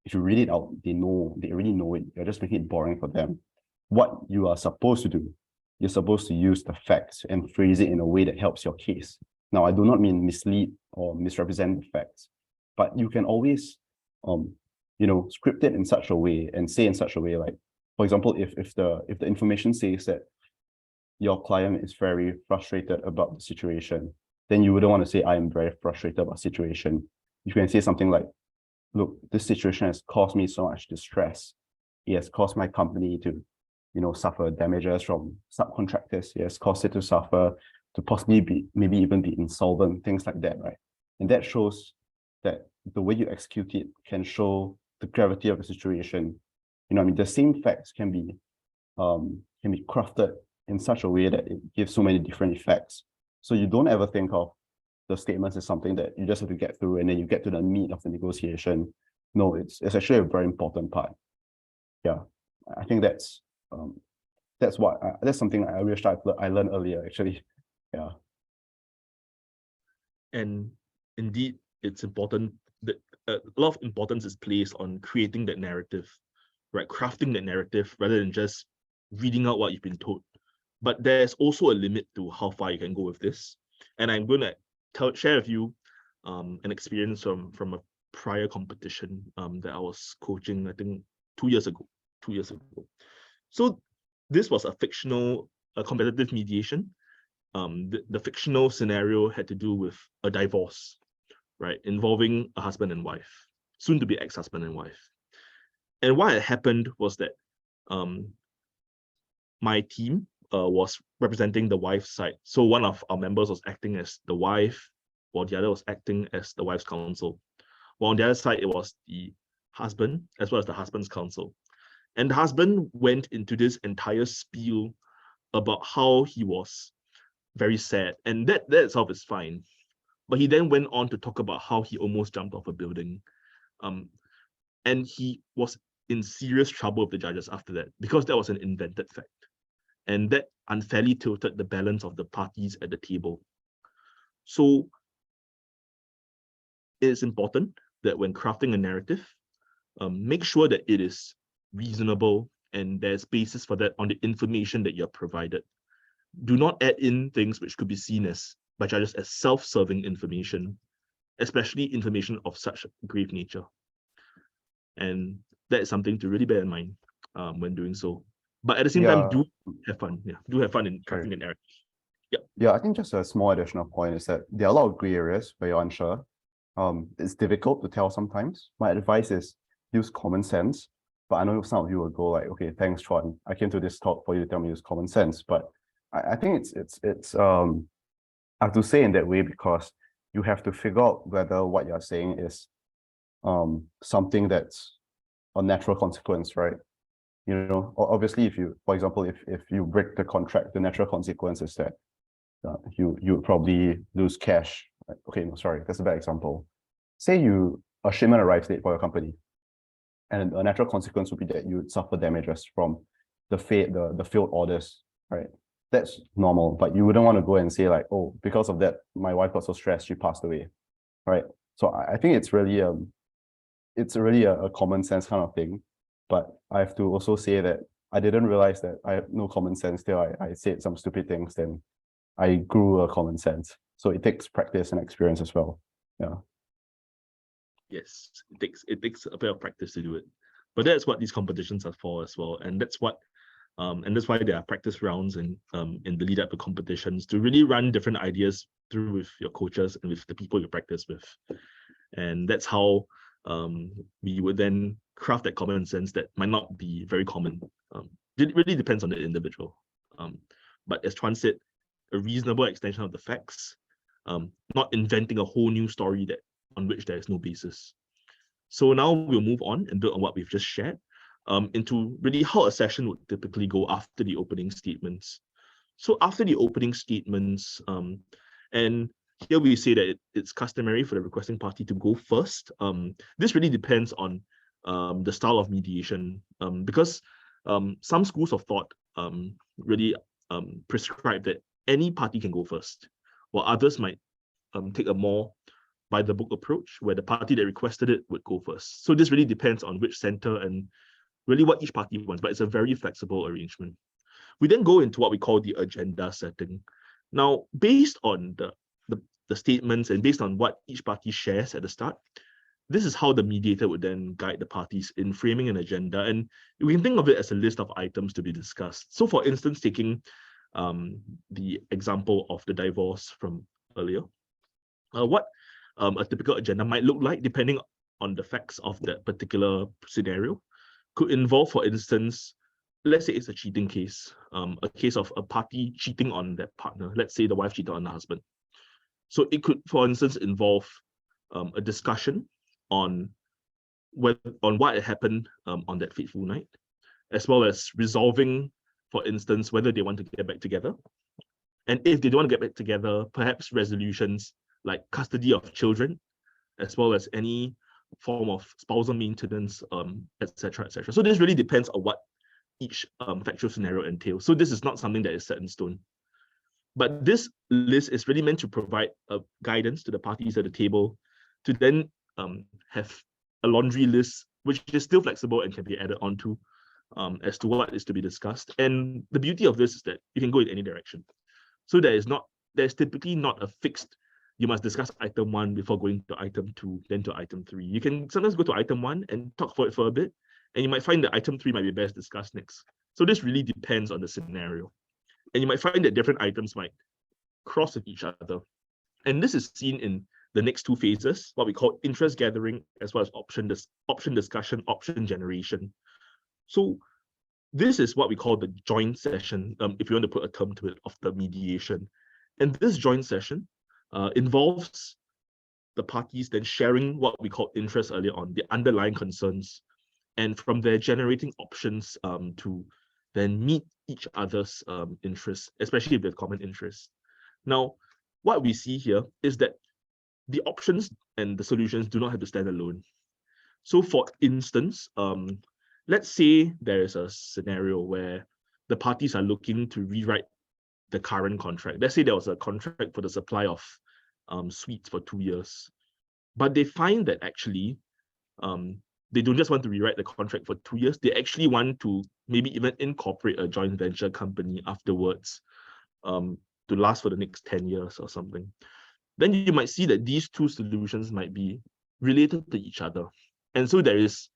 If you read it out, they already know it. You're just making it boring for them. What you are supposed to do, you're supposed to use the facts and phrase it in a way that helps your case. Now, I do not mean mislead or misrepresent the facts, but you can always, script it in such a way and say in such a way, like, for example, if the information says that your client is very frustrated about the situation, then you wouldn't want to say, I am very frustrated about the situation. You can say something like, look, this situation has caused me so much distress. It has caused my company to, suffer damages from subcontractors. It has caused it to suffer, to possibly maybe even be insolvent, things like that, right? And that shows that the way you execute it can show the gravity of the situation. The same facts can be crafted in such a way that it gives so many different effects. So you don't ever think of the statements as something that you just have to get through and then you get to the meat of the negotiation. No, it's actually a very important part. Yeah, I think that's something I wish I learned earlier, actually. Yeah. And indeed, it's important that a lot of importance is placed on creating that narrative, right? Crafting that narrative rather than just reading out what you've been told. But there's also a limit to how far you can go with this. And I'm going to share with you an experience from a prior competition that I was coaching, I think 2 years ago. So this was a fictional competitive mediation. The fictional scenario had to do with a divorce, right, involving a husband and wife, soon to be ex-husband and wife. And what had happened was that my team was representing the wife's side. So one of our members was acting as the wife, while the other was acting as the wife's counsel. While on the other side, it was the husband as well as the husband's counsel. And the husband went into this entire spiel about how he was very sad. And that itself is fine. But he then went on to talk about how he almost jumped off a building. And he was in serious trouble with the judges after that, because that was an invented fact. And that unfairly tilted the balance of the parties at the table. So it is important that when crafting a narrative, make sure that it is reasonable and there's basis for that on the information that you're provided. Do not add in things which could be seen by judges as self-serving information, especially information of such grave nature. And that is something to really bear in mind when doing so. But at the same time, do have fun. Yeah, do have fun in crafting a narrative. Yeah, I think just a small additional point is that there are a lot of gray areas where you're unsure. It's difficult to tell sometimes. My advice is use common sense. But I know some of you will go like, okay, thanks, Chuan. I came to this talk for you to tell me use common sense. But I think it's I have to say in that way because you have to figure out whether what you're saying is something that's a natural consequence, right? Obviously, for example, if you break the contract, the natural consequence is that you probably lose cash. Okay, no, sorry, that's a bad example. Say a shipment arrives late for your company, and a natural consequence would be that you would suffer damages from the failed orders, right? that's normal, but you wouldn't want to go and say like, oh, because of that, my wife got so stressed, she passed away, right? So I think it's really a common sense kind of thing, but I have to also say that I didn't realize that I have no common sense till I said some stupid things, then I grew a common sense. So it takes practice and experience as well. Yeah. Yes, it takes a bit of practice to do it, but that's what these competitions are for as well, and that's why there are practice rounds and in the lead up to competitions to really run different ideas through with your coaches and with the people you practice with, and that's how we would then craft that common sense that might not be very common. It really depends on the individual, but as Chuan said, a reasonable extension of the facts, not inventing a whole new story that on which there is no basis. So now we'll move on and build on what we've just shared into really how a session would typically go after the opening statements. So after the opening statements, and here we say that it's customary for the requesting party to go first. This really depends on the style of mediation, because some schools of thought really prescribe that any party can go first, while others might take a more by the book approach where the party that requested it would go first. So this really depends on which center and really what each party wants, but it's a very flexible arrangement. We then go into what we call the agenda setting. Now, based on the statements and based on what each party shares at the start, this is how the mediator would then guide the parties in framing an agenda. And we can think of it as a list of items to be discussed. So for instance, taking the example of the divorce from earlier, what a typical agenda might look like, depending on the facts of that particular scenario, could involve, for instance, let's say it's a cheating case, a case of a party cheating on their partner. Let's say the wife cheated on the husband. So it could, for instance, involve a discussion on what happened on that fateful night, as well as resolving, for instance, whether they want to get back together. And if they don't want to get back together, perhaps resolutions like custody of children, as well as any form of spousal maintenance, etc., etc. So this really depends on what each factual scenario entails. So this is not something that is set in stone. But this list is really meant to provide a guidance to the parties at the table to then have a laundry list, which is still flexible and can be added onto as to what is to be discussed. And the beauty of this is that you can go in any direction. So there's typically not a fixed, you must discuss item 1 before going to item 2, then to item 3. You can sometimes go to item 1 and talk for it for a bit, and you might find that item 3 might be best discussed next. So this really depends on the scenario. And you might find that different items might cross with each other. And this is seen in the next 2 phases, what we call interest gathering, as well as option discussion, option generation. So this is what we call the joint session, if you want to put a term to it, of the mediation. And this joint session involves the parties then sharing what we call interest earlier on, the underlying concerns, and from there generating options to then meet each other's interests, especially if there's common interests. Now, what we see here is that the options and the solutions do not have to stand alone. So for instance, let's say there is a scenario where the parties are looking to rewrite the current contract. Let's say there was a contract for the supply of sweets for 2 years, but they find that actually they don't just want to rewrite the contract for 2 years, they actually want to maybe even incorporate a joint venture company afterwards to last for the next 10 years or something. Then you might see that these 2 solutions might be related to each other. And so that is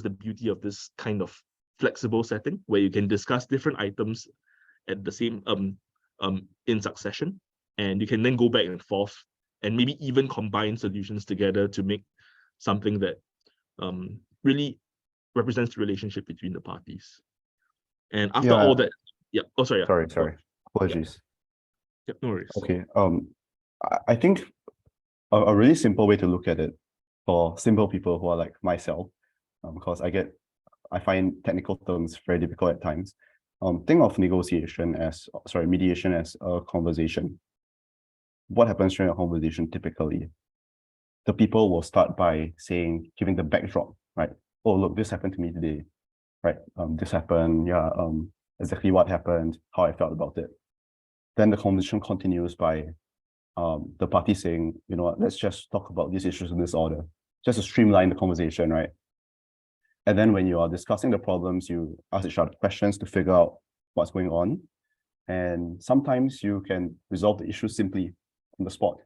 the beauty of this kind of flexible setting where you can discuss different items at the same in succession, and you can then go back and forth and maybe even combine solutions together to make something that really represents the relationship between the parties. And after all that, yeah. Oh, sorry. Yeah. Sorry. Apologies. Yeah, no worries. Okay. I think a really simple way to look at it for simple people who are like myself, because I find technical terms very difficult at times. Think of mediation as a conversation. What happens during a conversation typically? The people will start by giving the backdrop, right? Oh, look, this happened to me today, right? This happened, yeah. exactly what happened, how I felt about it. Then the conversation continues by the party saying, you know what, let's just talk about these issues in this order, just to streamline the conversation, right? And then when you are discussing the problems, you ask each other questions to figure out what's going on. And sometimes you can resolve the issue simply on the spot.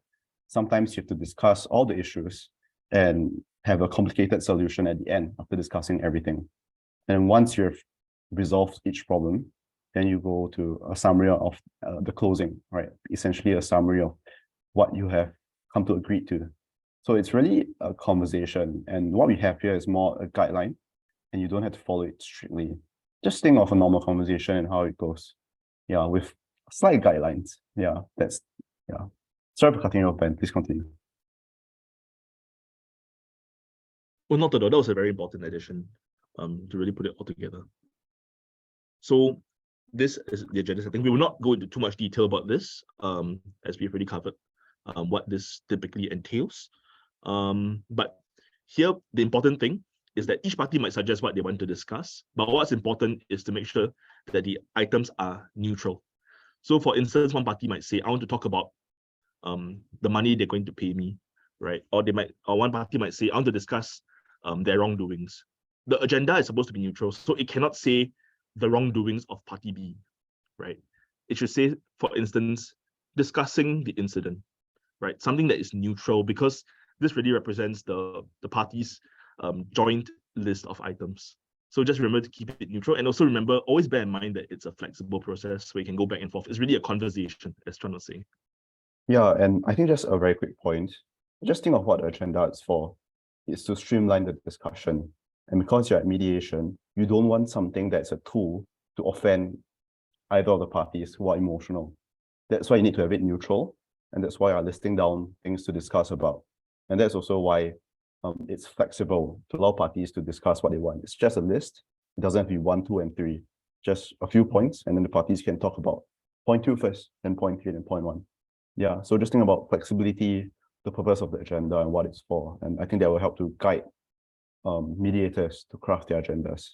Sometimes you have to discuss all the issues and have a complicated solution at the end after discussing everything. And once you've resolved each problem, then you go to a summary of the closing, right? Essentially a summary of what you have come to agree to. So it's really a conversation. And what we have here is more a guideline, and you don't have to follow it strictly. Just think of a normal conversation and how it goes. Yeah, with slight guidelines. Yeah. Sorry for cutting you off, Ben. Please continue. Well, not at all. That was a very important addition to really put it all together. So this is the agenda setting. We will not go into too much detail about this, as we've already covered what this typically entails. But here, the important thing is that each party might suggest what they want to discuss, but what's important is to make sure that the items are neutral. So for instance, one party might say, I want to talk about the money they're going to pay me, right? Or one party might say, I want to discuss their wrongdoings. The agenda is supposed to be neutral, so it cannot say the wrongdoings of party B, right? It should say, for instance, discussing the incident, right? Something that is neutral, because this really represents the party's joint list of items. So just remember to keep it neutral, and also remember, always bear in mind that it's a flexible process where you can go back and forth. It's really a conversation, as Tran was saying. Yeah, and I think just a very quick point. Just think of what the agenda is for. It's to streamline the discussion. And because you're at mediation, you don't want something that's a tool to offend either of the parties who are emotional. That's why you need to have it neutral. And that's why I'm listing down things to discuss about. And that's also why it's flexible to allow parties to discuss what they want. It's just a list. It doesn't have to be 1, 2, and 3. Just a few points, and then the parties can talk about point 2 first, then point 3, then point 1. Yeah, so just think about flexibility, the purpose of the agenda, and what it's for. And I think that will help to guide mediators to craft their agendas.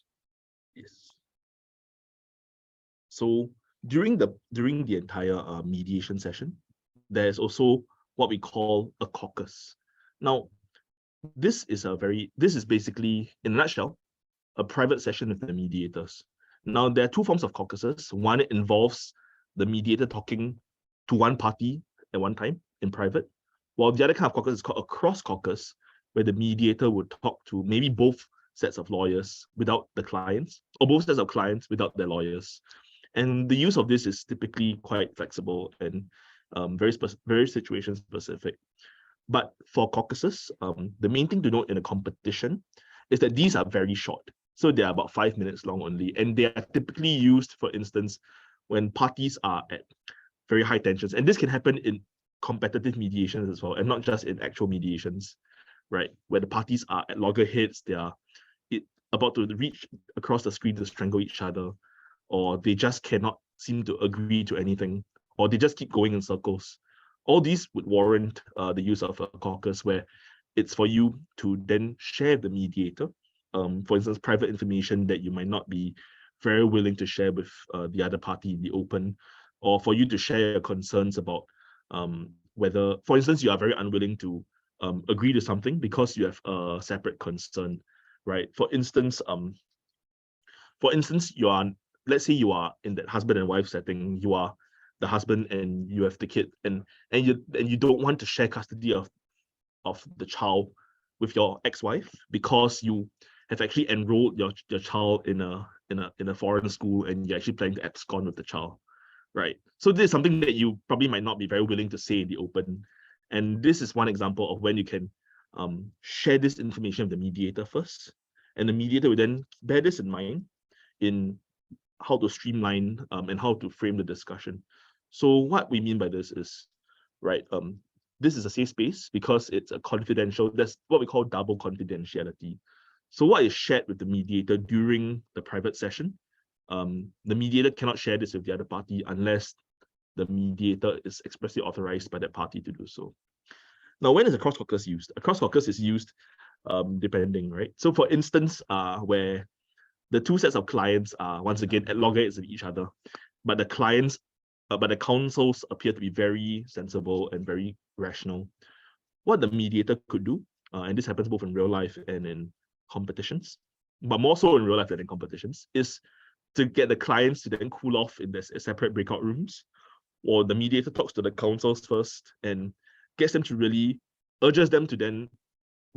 Yes. So during the entire mediation session, there's also what we call a caucus. Now, this is basically, in a nutshell, a private session with the mediators. Now, there are two forms of caucuses. One involves the mediator talking to one party at one time in private, while the other kind of caucus is called a cross caucus, where the mediator would talk to maybe both sets of lawyers without the clients, or both sets of clients without their lawyers. And the use of this is typically quite flexible and very situation specific. But for caucuses, the main thing to note in a competition is that these are very short. So they are about 5 minutes long only. And they are typically used, for instance, when parties are at very high tensions. And this can happen in competitive mediations as well, and not just in actual mediations, right? Where the parties are at loggerheads, they are about to reach across the screen to strangle each other, or they just cannot seem to agree to anything, or they just keep going in circles. All these would warrant the use of a caucus, where it's for you to then share the mediator, for instance, private information that you might not be very willing to share with the other party in the open, or for you to share your concerns about whether, for instance, you are very unwilling to agree to something because you have a separate concern, right? For instance, let's say you are in that husband and wife setting. You are the husband and you have the kid, and you don't want to share custody of the child with your ex-wife because you have actually enrolled your child in a foreign school, and you're actually planning to abscond with the child, right? So this is something that you probably might not be very willing to say in the open. And this is one example of when you can share this information with the mediator first, and the mediator will then bear this in mind in how to streamline and how to frame the discussion. So what we mean by this is, right, this is a safe space because it's a confidential, that's what we call double confidentiality. So what is shared with the mediator during the private session, the mediator cannot share this with the other party unless the mediator is expressly authorized by that party to do so. Now, when is a cross caucus used? A cross caucus is used depending, right? So for instance, where the two sets of clients are once again at loggerheads with each other, but the counsels appear to be very sensible and very rational. What the mediator could do, and this happens both in real life and in competitions, but more so in real life than in competitions, is to get the clients to then cool off in their separate breakout rooms, or the mediator talks to the counsels first and gets them to really, urges them to then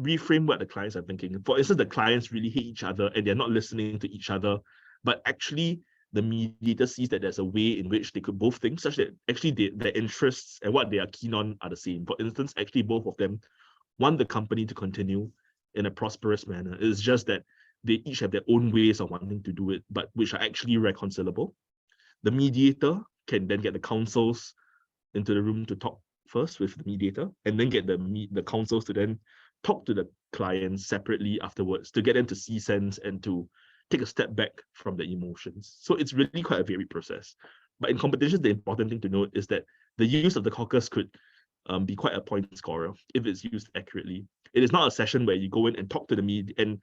reframe what the clients are thinking. For instance, the clients really hate each other and they're not listening to each other, but actually the mediator sees that there's a way in which they could both think, such that actually their interests and what they are keen on are the same. For instance, actually both of them want the company to continue in a prosperous manner. It's just that they each have their own ways of wanting to do it, but which are actually reconcilable. The mediator can then get the counsels into the room to talk first with the mediator, and then get the counsels to then talk to the clients separately afterwards to get them to see sense and to take a step back from the emotions. So it's really quite a varied process. But in competitions, the important thing to note is that the use of the caucus could be quite a point scorer if it's used accurately. It is not a session where you go in and talk to the mediator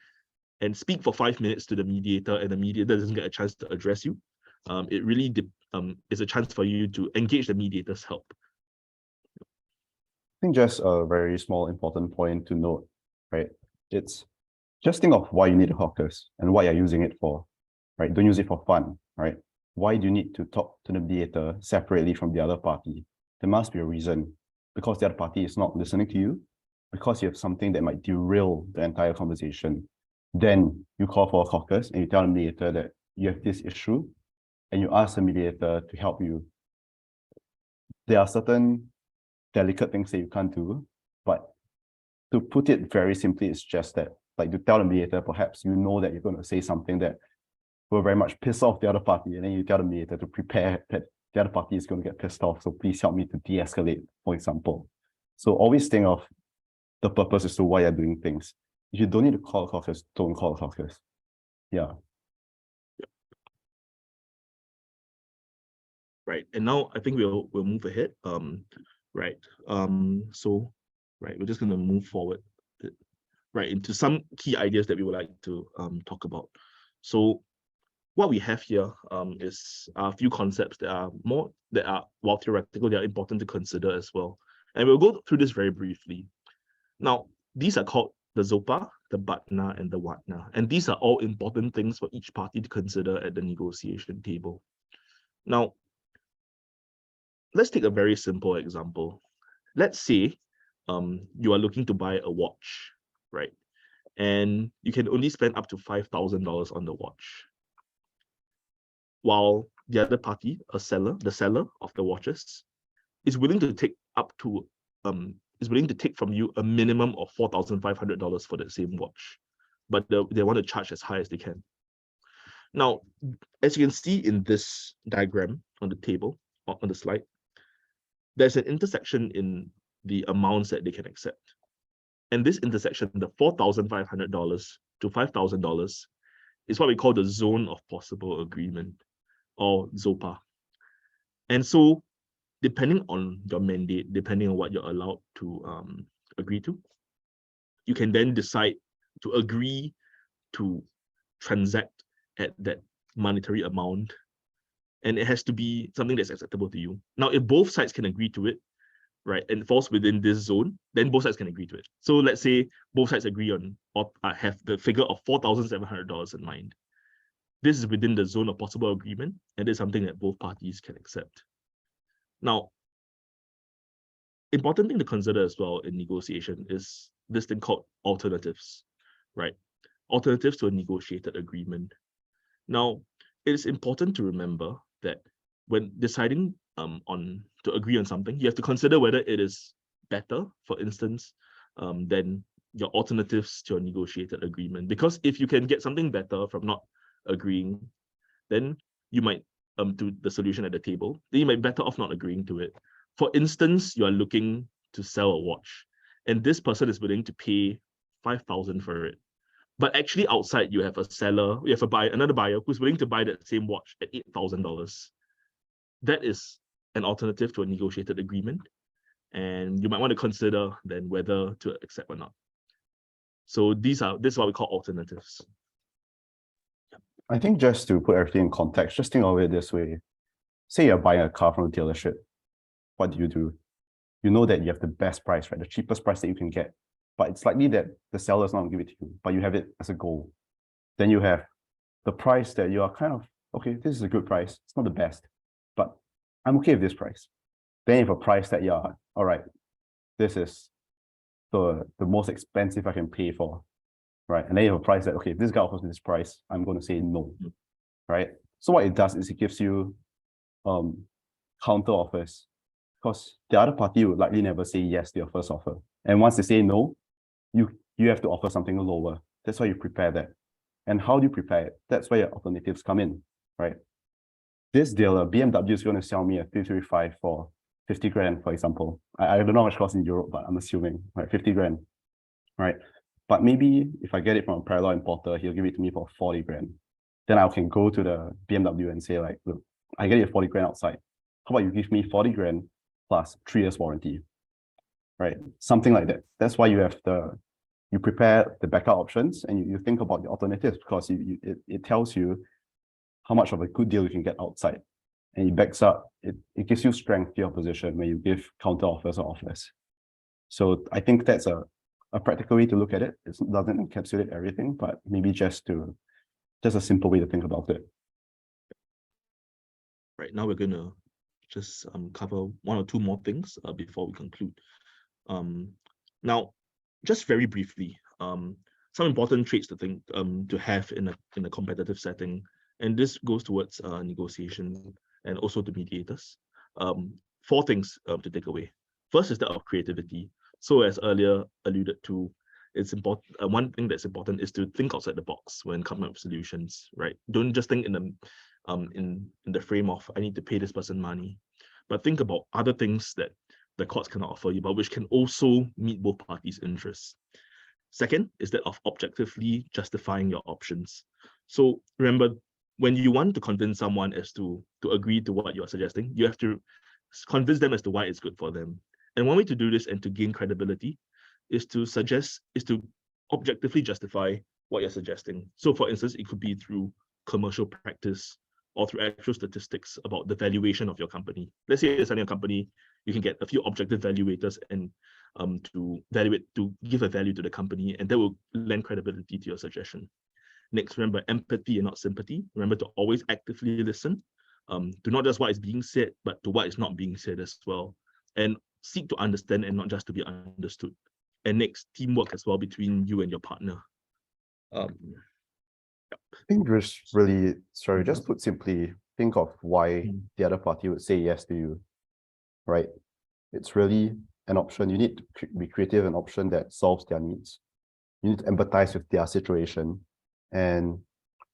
and speak for 5 minutes to the mediator, and the mediator doesn't get a chance to address you. It really is a chance for you to engage the mediator's help. I think just a very small important point to note, right? It's just think of why you need a caucus and what you're using it for, right? Don't use it for fun, right? Why do you need to talk to the mediator separately from the other party? There must be a reason. Because the other party is not listening to you, because you have something that might derail the entire conversation. Then you call for a caucus and you tell the mediator that you have this issue and you ask the mediator to help you. There are certain delicate things that you can't do, but to put it very simply, it's just that, like, to tell the mediator, perhaps you know that you're going to say something that will very much piss off the other party, and then you tell the mediator to prepare that the other party is going to get pissed off, so please help me to de-escalate, for example. So always think of the purpose as to why you're doing things. If you don't need to call a caucus, don't call a caucus. Yeah. Right, and now I think we'll move ahead. Right. So we're just going to move forward, right, into some key ideas that we would like to talk about. So what we have here is a few concepts that are while theoretical, they are important to consider as well. And we'll go through this very briefly. Now, these are called the Zopa, the Batna, and the Watna. And these are all important things for each party to consider at the negotiation table. Now, let's take a very simple example. Let's say you are looking to buy a watch, right? And you can only spend up to $5,000 on the watch. While the other party, the seller of the watches, is willing to take from you a minimum of $4,500 for that same watch, but they want to charge as high as they can. Now, as you can see in this diagram on the table, on the slide, there's an intersection in the amounts that they can accept. And this intersection, the $4,500 to $5,000, is what we call the zone of possible agreement, or ZOPA. And so, depending on your mandate, depending on what you're allowed to agree to, you can then decide to agree to transact at that monetary amount, and it has to be something that's acceptable to you. Now, if both sides can agree to it, right, and falls within this zone, then both sides can agree to it. So let's say both sides agree on or have the figure of $4,700 in mind. This is within the zone of possible agreement, and it's something that both parties can accept. Now, important thing to consider as well in negotiation is this thing called alternatives, right? Alternatives to a negotiated agreement. Now, it is important to remember that when deciding to agree on something, you have to consider whether it is better, for instance, than your alternatives to a negotiated agreement. Because if you can get something better from not agreeing, then you might to the solution at the table, then you might better off not agreeing to it. For instance, you are looking to sell a watch, and this person is willing to pay $5,000 for it. But actually outside you have a seller, you have another buyer who's willing to buy that same watch at $8,000. That is an alternative to a negotiated agreement, and you might want to consider then whether to accept or not. So this is what we call alternatives. I think just to put everything in context, just think of it this way. Say you're buying a car from a dealership. What do? You know that you have the best price, right? The cheapest price that you can get. But it's likely that the seller's not going to give it to you, but you have it as a goal. Then you have the price that you are kind of, okay, this is a good price. It's not the best, but I'm okay with this price. Then you have a price that you are, all right, this is the most expensive I can pay for, right? And then you have a price that, okay, if this guy offers me this price, I'm going to say no, right? So what it does is it gives you counter offers, because the other party would likely never say yes to your first offer. And once they say no, you have to offer something lower. That's why you prepare that. And how do you prepare it? That's where your alternatives come in, right? This dealer, BMW, is going to sell me a 335 for 50 grand, for example. I don't know how much costs in Europe, but I'm assuming, right, 50 grand, right? But maybe if I get it from a parallel importer, he'll give it to me for 40 grand. Then I can go to the BMW and say, like, look, I get it at 40 grand outside. How about you give me 40 grand plus 3 years warranty, right? Something like that. That's why you prepare the backup options and you think about the alternatives, because it tells you how much of a good deal you can get outside. And it backs up, it gives you strength to your position when you give counter offers or offers. So I think that's a practical way to look at it. It doesn't encapsulate everything, but maybe just a simple way to think about it. Right, now we're gonna just cover one or two more things before we conclude. Now, just very briefly, some important traits to think to have in a competitive setting, and this goes towards negotiation and also to mediators. 4 things to take away. First is that of creativity. So as earlier alluded to, it's important. One thing that's important is to think outside the box when coming up with solutions. Right? Don't just think in the frame of I need to pay this person money, but think about other things that the courts cannot offer you, but which can also meet both parties' interests. Second is that of objectively justifying your options. So remember, when you want to convince someone as to agree to what you're suggesting, you have to convince them as to why it's good for them. And one way to do this and to gain credibility is to objectively justify what you're suggesting. So for instance, it could be through commercial practice or through actual statistics about the valuation of your company. Let's say you're selling a company, you can get a few objective valuators and to give a value to the company, and that will lend credibility to your suggestion. Next, remember empathy and not sympathy. Remember to always actively listen to not just what is being said, but to what is not being said as well. And seek to understand and not just to be understood. And next, teamwork as well between you and your partner. I think just really, sorry, just put simply, think of why the other party would say yes to you, right? It's really an option. You need to be creative, an option that solves their needs. You need to empathize with their situation, and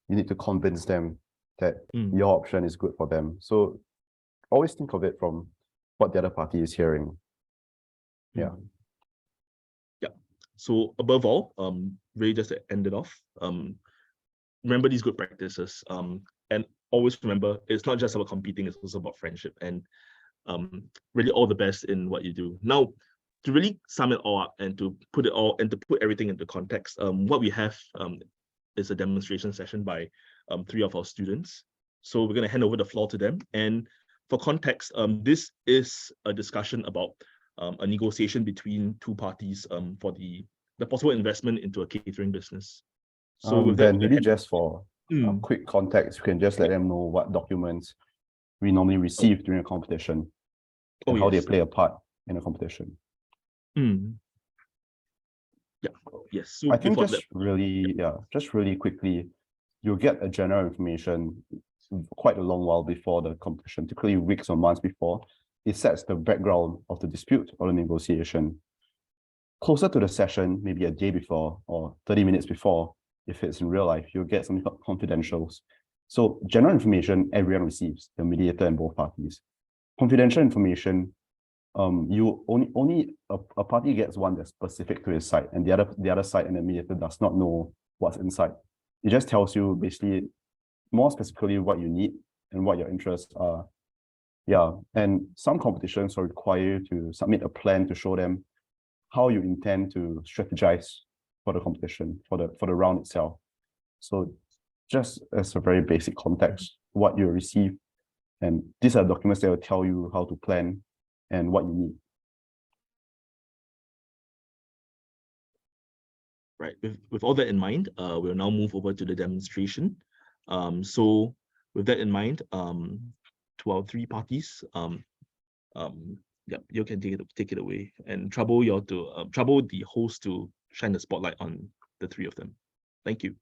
you need to convince them that your option is good for them. So always think of it from what the other party is hearing. Yeah. Yeah. So above all, really just to end it off, remember these good practices. And always remember, it's not just about competing, it's also about friendship. And really all the best in what you do. Now, to really sum it all up and to put everything into context, what we have is a demonstration session by 3 of our students. So we're going to hand over the floor to them. And for context, this is a discussion about a negotiation between 2 parties for the possible investment into a catering business. So then maybe just for quick context, you can just let them know what documents we normally receive during a competition and how they play a part in a competition. Yeah. Yes. So I think just really quickly, you'll get a general information quite a long while before the competition, typically weeks or months before. It sets the background of the dispute or the negotiation. Closer to the session, maybe a day before or 30 minutes before, if it's in real life, you'll get something called confidentials. So general information everyone receives, the mediator and both parties. Confidential information, you only a party gets one that's specific to his side, and the other side and the mediator does not know what's inside. It just tells you basically more specifically what you need and what your interests are. Yeah, and some competitions will require you to submit a plan to show them how you intend to strategize for the competition, for the round itself. So just as a very basic context, what you receive, and these are documents that will tell you how to plan and what you need. Right, with all that in mind, we'll now move over to the demonstration. So with that in mind, to our three parties, you can take it away and trouble the host to shine the spotlight on the three of them. Thank you.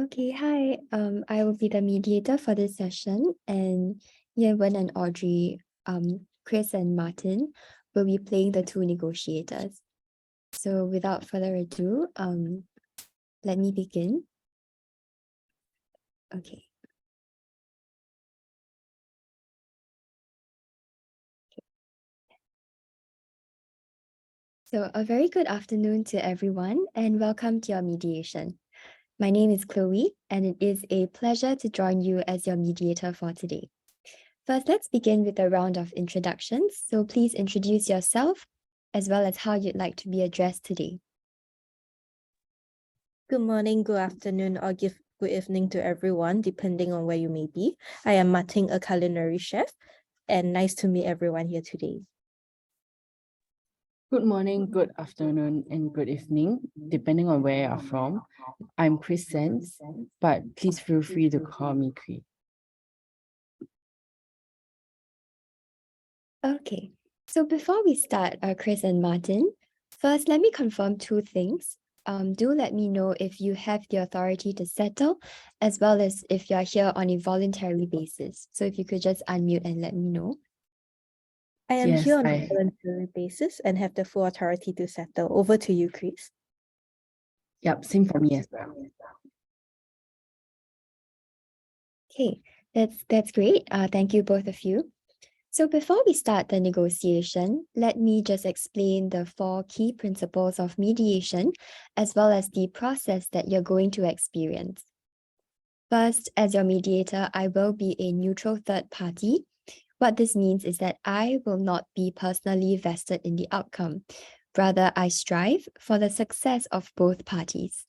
Okay, hi. I will be the mediator for this session, and Yen and Audrey, Chris and Martin will be playing the two negotiators. So without further ado, let me begin. Okay. So a very good afternoon to everyone, and welcome to your mediation. My name is Chloe, and it is a pleasure to join you as your mediator for today. First, let's begin with a round of introductions. So please introduce yourself as well as how you'd like to be addressed today. Good morning, good afternoon, or good evening to everyone, depending on where you may be. I am Martin, a culinary chef, and nice to meet everyone here today. Good morning, good afternoon, and good evening, depending on where you are from. I'm Chris Sands, but please feel free to call me Chris. Okay, so before we start, Chris and Martin, first, let me confirm two things. Do let me know if you have the authority to settle, as well as if you're here on a voluntary basis. So if you could just unmute and let me know. I am Yes, here on a voluntary basis and have the full authority to settle. Over to you, Chris. Yep, same for me as well. Okay, that's great. Thank you, both of you. So before we start the negotiation, let me just explain the 4 key principles of mediation, as well as the process that you're going to experience. First, as your mediator, I will be a neutral third party. What this means is that I will not be personally vested in the outcome. Rather, I strive for the success of both parties.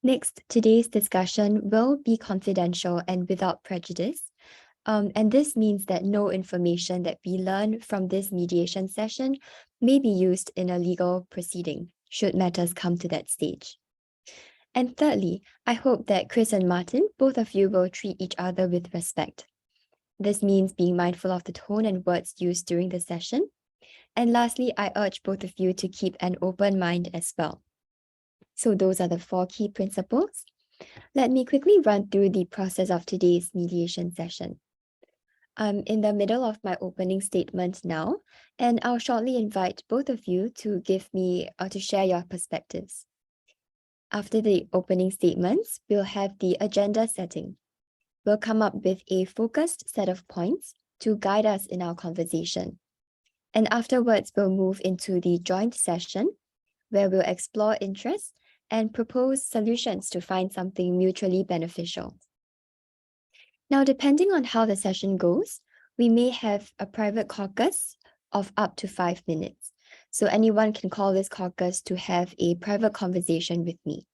Next, today's discussion will be confidential and without prejudice. And this means that no information that we learn from this mediation session may be used in a legal proceeding, should matters come to that stage. And thirdly, I hope that Chris and Martin, both of you will treat each other with respect. This means being mindful of the tone and words used during the session. And lastly, I urge both of you to keep an open mind as well. So those are the 4 key principles. Let me quickly run through the process of today's mediation session. I'm in the middle of my opening statement now, and I'll shortly invite both of you to give me or to share your perspectives. After the opening statements, we'll have the agenda setting. We'll come up with a focused set of points to guide us in our conversation. And afterwards, we'll move into the joint session, where we'll explore interests and propose solutions to find something mutually beneficial. Now, depending on how the session goes, we may have a private caucus of up to 5 minutes. So anyone can call this caucus to have a private conversation with me.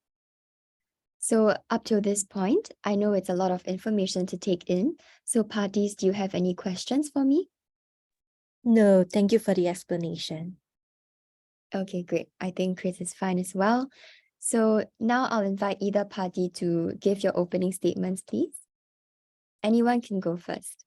So up to this point, I know it's a lot of information to take in. So parties, do you have any questions for me? No, thank you for the explanation. Okay, great. I think Chris is fine as well. So now I'll invite either party to give your opening statements, please. Anyone can go first.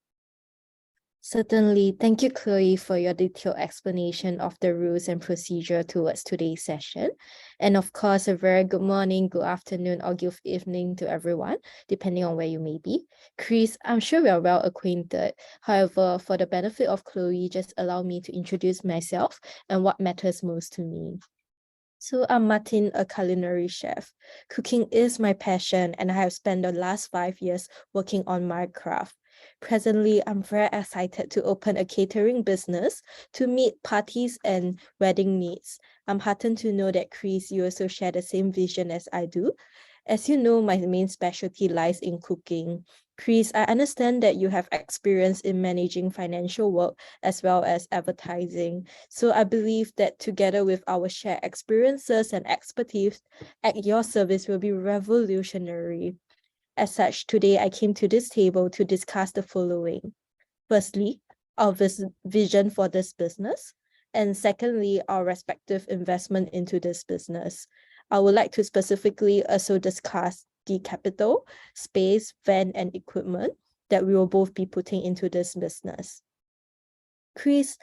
Certainly. Thank you, Chloe, for your detailed explanation of the rules and procedure towards today's session. And of course, a very good morning, good afternoon, or good evening to everyone, depending on where you may be. Chris, I'm sure we are well acquainted. However, for the benefit of Chloe, just allow me to introduce myself and what matters most to me. So I'm Martin, a culinary chef. Cooking is my passion, and I have spent the last 5 years working on my craft. Presently, I'm very excited to open a catering business to meet parties and wedding needs. I'm heartened to know that, Chris, you also share the same vision as I do. As you know, my main specialty lies in cooking. Chris, I understand that you have experience in managing financial work as well as advertising. So I believe that together with our shared experiences and expertise, at your service will be revolutionary. As such, today I came to this table to discuss the following. Firstly, our vision for this business, and secondly, our respective investment into this business. I would like to specifically also discuss the capital, space, van, and equipment that we will both be putting into this business. Chris,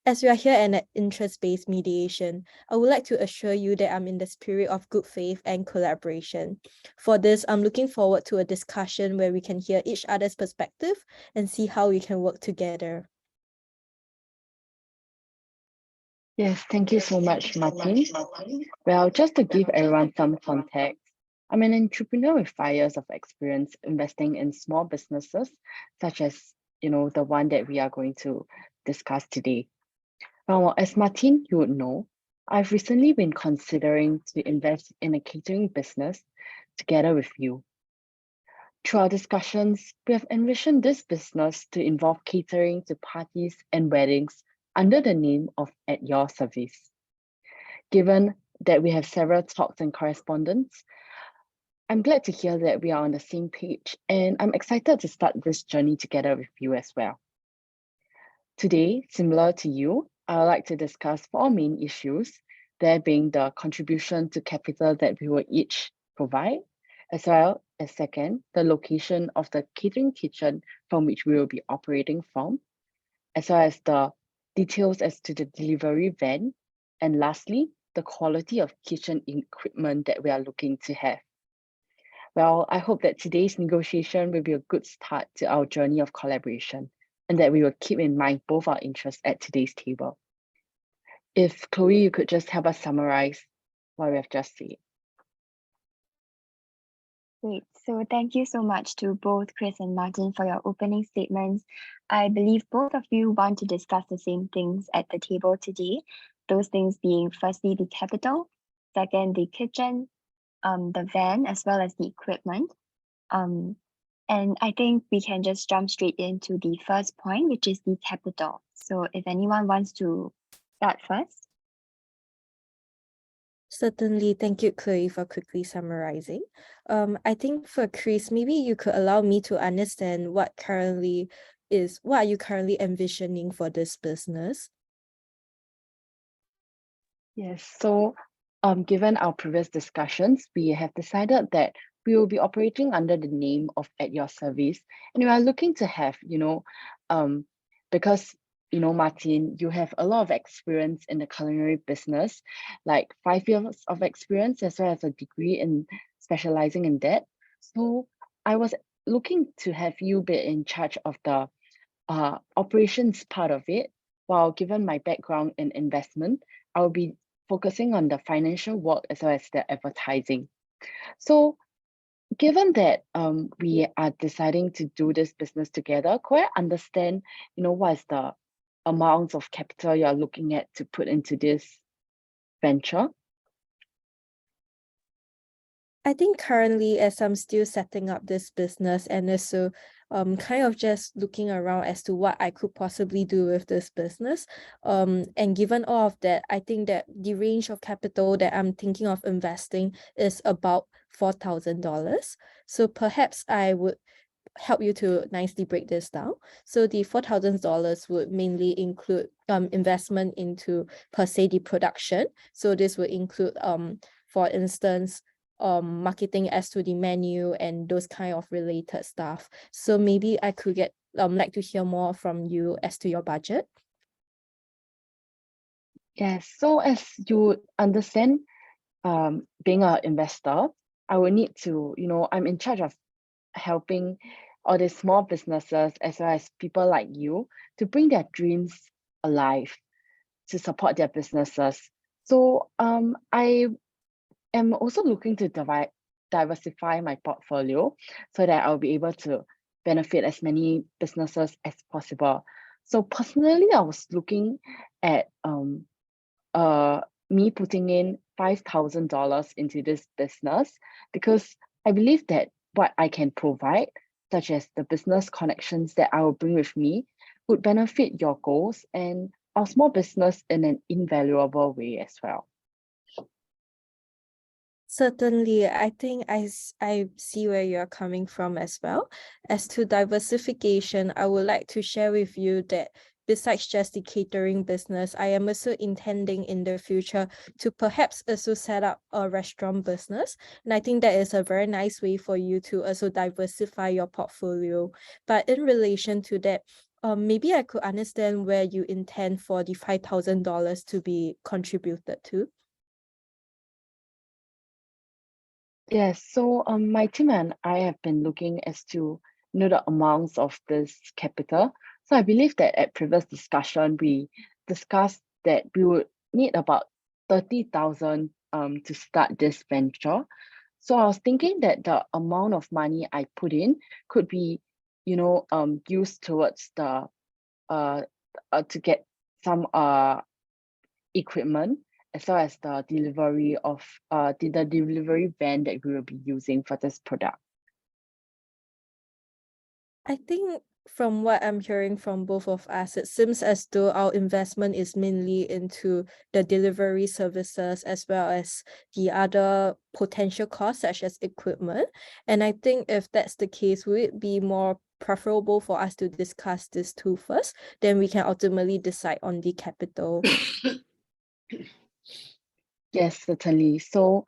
as we are here in an interest-based mediation, I would like to assure you that I'm in the spirit of good faith and collaboration. For this, I'm looking forward to a discussion where we can hear each other's perspective and see how we can work together. Yes, thank you so much, Martin. Well, just to give everyone some context, I'm an entrepreneur with 5 years of experience investing in small businesses, such as, the one that we are going to discuss today. Well, as Martin, you would know, I've recently been considering to invest in a catering business together with you. Through our discussions, we have envisioned this business to involve catering to parties and weddings under the name of At Your Service. Given that we have several talks and correspondence, I'm glad to hear that we are on the same page, and I'm excited to start this journey together with you as well. Today, similar to you, I would like to discuss 4 main issues, there being the contribution to capital that we will each provide, as well as second, the location of the catering kitchen from which we will be operating from, as well as the details as to the delivery van, and lastly, the quality of kitchen equipment that we are looking to have. Well, I hope that today's negotiation will be a good start to our journey of collaboration, and that we will keep in mind both our interests at today's table. If Chloe, you could just help us summarize what we have just said. Great. So thank you so much to both Chris and Martin for your opening statements. I believe both of you want to discuss the same things at the table today. Those things being firstly the capital, second the kitchen, the van, as well as the equipment. And I think we can just jump straight into the first point, which is the capital. So if anyone wants to start first. Certainly, thank you, Chloe, for quickly summarizing. I think for Chris, maybe you could allow me to understand what are you currently envisioning for this business? Yes, so given our previous discussions, we have decided that we will be operating under the name of At Your Service, and we are looking to have, because Martin, you have a lot of experience in the culinary business, like 5 years of experience as well as a degree in specializing in that. So I was looking to have you be in charge of the operations part of it, while given my background in investment, I will be focusing on the financial work as well as the advertising. So given that we are deciding to do this business together, could I understand, what is the amounts of capital you're looking at to put into this venture? I think currently, as I'm still setting up this business and also kind of just looking around as to what I could possibly do with this business. And given all of that, I think that the range of capital that I'm thinking of investing is about $4,000. So perhaps I would help you to nicely break this down. So the $4,000 would mainly include investment into per se the production. So this would include for instance, marketing as to the menu and those kind of related stuff. So maybe I could get like to hear more from you as to your budget. Yes, so as you understand, being an investor, I will need to, I'm in charge of helping all these small businesses as well as people like you to bring their dreams alive, to support their businesses. So I am also looking to diversify my portfolio so that I'll be able to benefit as many businesses as possible. So personally, I was looking at me putting in $5,000 into this business because I believe that what I can provide, such as the business connections that I will bring with me, would benefit your goals and our small business in an invaluable way as well. Certainly, I think I see where you're coming from as well. As to diversification, I would like to share with you that besides just the catering business, I am also intending in the future to perhaps also set up a restaurant business. And I think that is a very nice way for you to also diversify your portfolio. But in relation to that, maybe I could understand where you intend for the $5,000 to be contributed to. Yes, so my team and I have been looking as to the amounts of this capital. So I believe that at previous discussion we discussed that we would need about 30,000 to start this venture. So I was thinking that the amount of money I put in could be, used towards the to get some equipment as well as the delivery of the delivery van that we will be using for this product. I think from what I'm hearing from both of us, it seems as though our investment is mainly into the delivery services as well as the other potential costs such as equipment. And I think if that's the case, would it be more preferable for us to discuss this two first? Then we can ultimately decide on the capital. Yes, certainly. So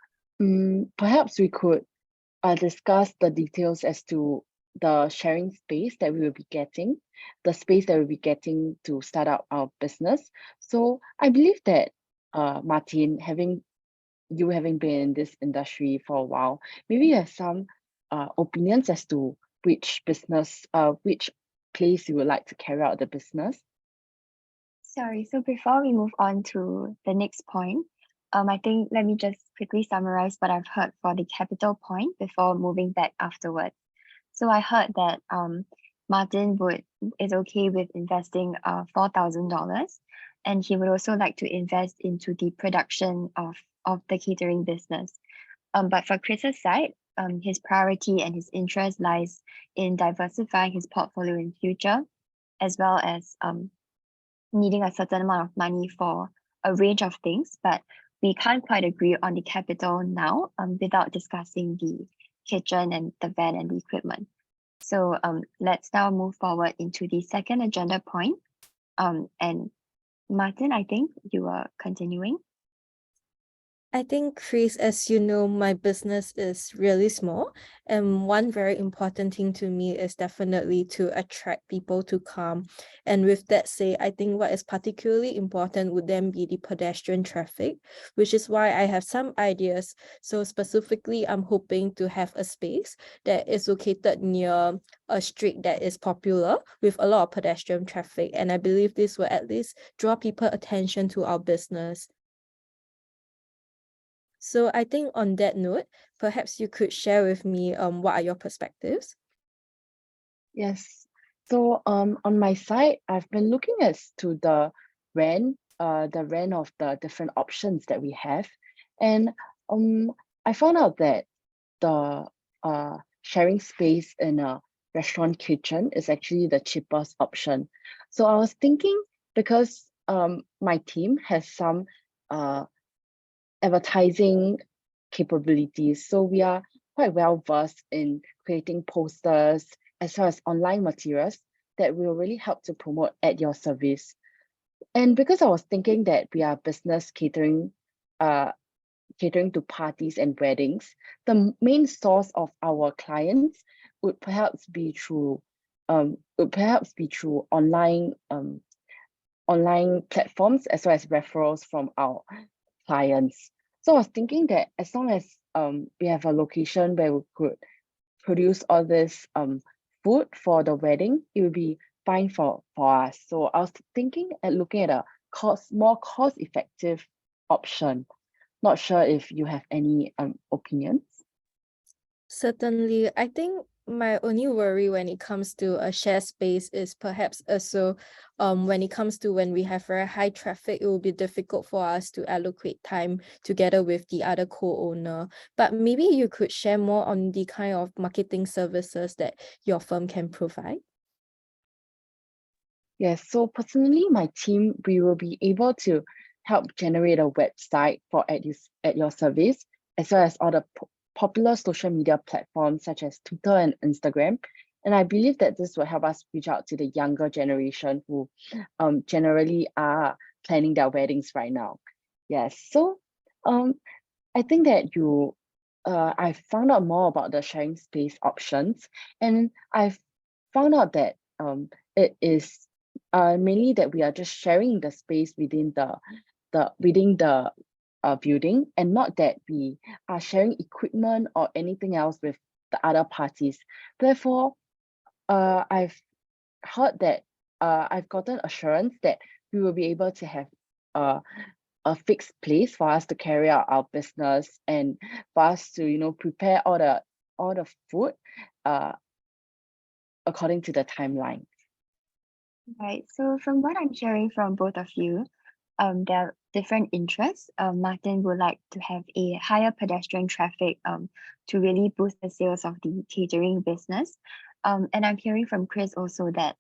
perhaps we could discuss the details as to the sharing space that we will be getting, the space that we'll be getting to start up our business. So I believe that Martin, having been in this industry for a while, maybe you have some opinions as to which place you would like to carry out the business. Sorry, so before we move on to the next point, I think let me just quickly summarize what I've heard for the capital point before moving back afterwards. So I heard that Martin is okay with investing $4,000, and he would also like to invest into the production of the catering business. But for Chris's side, his priority and his interest lies in diversifying his portfolio in future, as well as needing a certain amount of money for a range of things, but we can't quite agree on the capital now without discussing the kitchen and the van and the equipment. So let's now move forward into the second agenda point. And Martin, I think you are continuing. I think, Chris, as you know, my business is really small. And one very important thing to me is definitely to attract people to come. And with that said, I think what is particularly important would then be the pedestrian traffic, which is why I have some ideas. So specifically, I'm hoping to have a space that is located near a street that is popular with a lot of pedestrian traffic. And I believe this will at least draw people attention to our business. So I think on that note, perhaps you could share with me what are your perspectives? Yes. So on my side, I've been looking as to the rent of the different options that we have. And I found out that the sharing space in a restaurant kitchen is actually the cheapest option. So I was thinking, because my team has some advertising capabilities, so we are quite well versed in creating posters as well as online materials that will really help to promote at your service. And because I was thinking that we are business catering to parties and weddings, the main source of our clients would perhaps be through online platforms as well as referrals from our clients. So I was thinking that as long as we have a location where we could produce all this food for the wedding, it would be fine for us. So I was thinking at looking at a more cost-effective option. Not sure if you have any opinions. Certainly, I think my only worry when it comes to a share space is perhaps also when it comes to when we have very high traffic, it will be difficult for us to allocate time together with the other co-owner. But maybe you could share more on the kind of marketing services that your firm can provide. Yes, so personally, my team, we will be able to help generate a website for at your service, as well as all the popular social media platforms such as Twitter and Instagram. And I believe that this will help us reach out to the younger generation who generally are planning their weddings right now. Yes, so I think that I found out more about the sharing space options, and I've found out that it is mainly that we are just sharing the space within the building, and not that we are sharing equipment or anything else with the other parties. Therefore, I've heard that I've gotten assurance that we will be able to have a fixed place for us to carry out our business, and for us to prepare all the food according to the timeline. Right. So from what I'm hearing from both of you, there are different interests. Martin would like to have a higher pedestrian traffic to really boost the sales of the catering business. And I'm hearing from Chris also that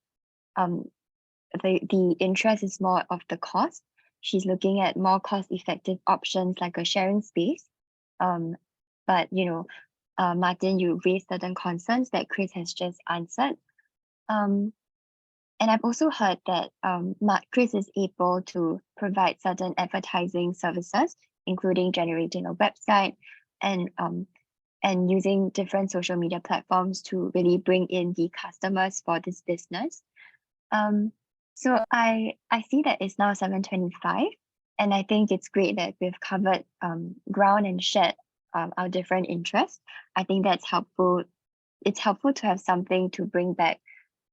the interest is more of the cost. She's looking at more cost-effective options like a sharing space. But Martin, you raised certain concerns that Chris has just answered. And I've also heard that Chris is able to provide certain advertising services, including generating a website and using different social media platforms to really bring in the customers for this business. So I see that it's now 7:25, and I think it's great that we've covered ground and shared our different interests. I think that's helpful. It's helpful to have something to bring back,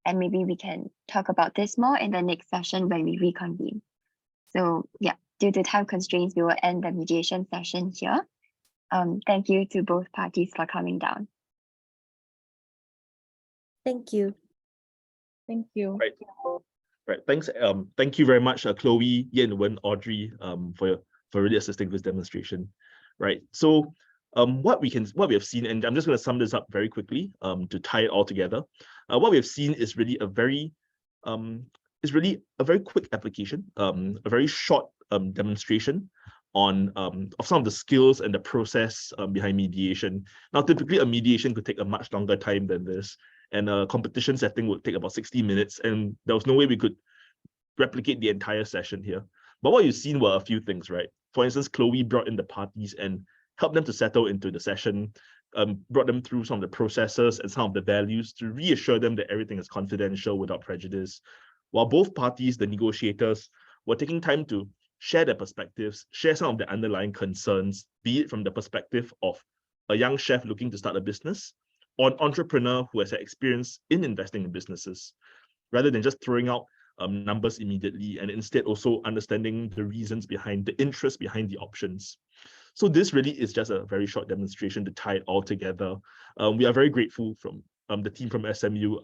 and maybe we can talk about this more in the next session when we reconvene. So yeah, due to time constraints, we will end the mediation session here. Thank you to both parties for coming down. Thank you. Thank you. Right. Thanks. Thank you very much, Chloe, Yen, Wen, Audrey, for really assisting this demonstration. Right. So what we have seen, and I'm just going to sum this up very quickly to tie it all together. What we have seen is really a very quick application, a very short demonstration on of some of the skills and the process behind mediation. Now, typically a mediation could take a much longer time than this, and a competition setting would take about 60 minutes, and there was no way we could replicate the entire session here. But what you've seen were a few things, right? For instance, Chloe brought in the parties and helped them to settle into the session, brought them through some of the processes and some of the values to reassure them that everything is confidential without prejudice, while both parties, the negotiators, were taking time to share their perspectives, share some of the underlying concerns, be it from the perspective of a young chef looking to start a business, or an entrepreneur who has had experience in investing in businesses, rather than just throwing out numbers immediately, and instead also understanding the reasons behind the interest behind the options. So this really is just a very short demonstration to tie it all together. We are very grateful from the team from SMU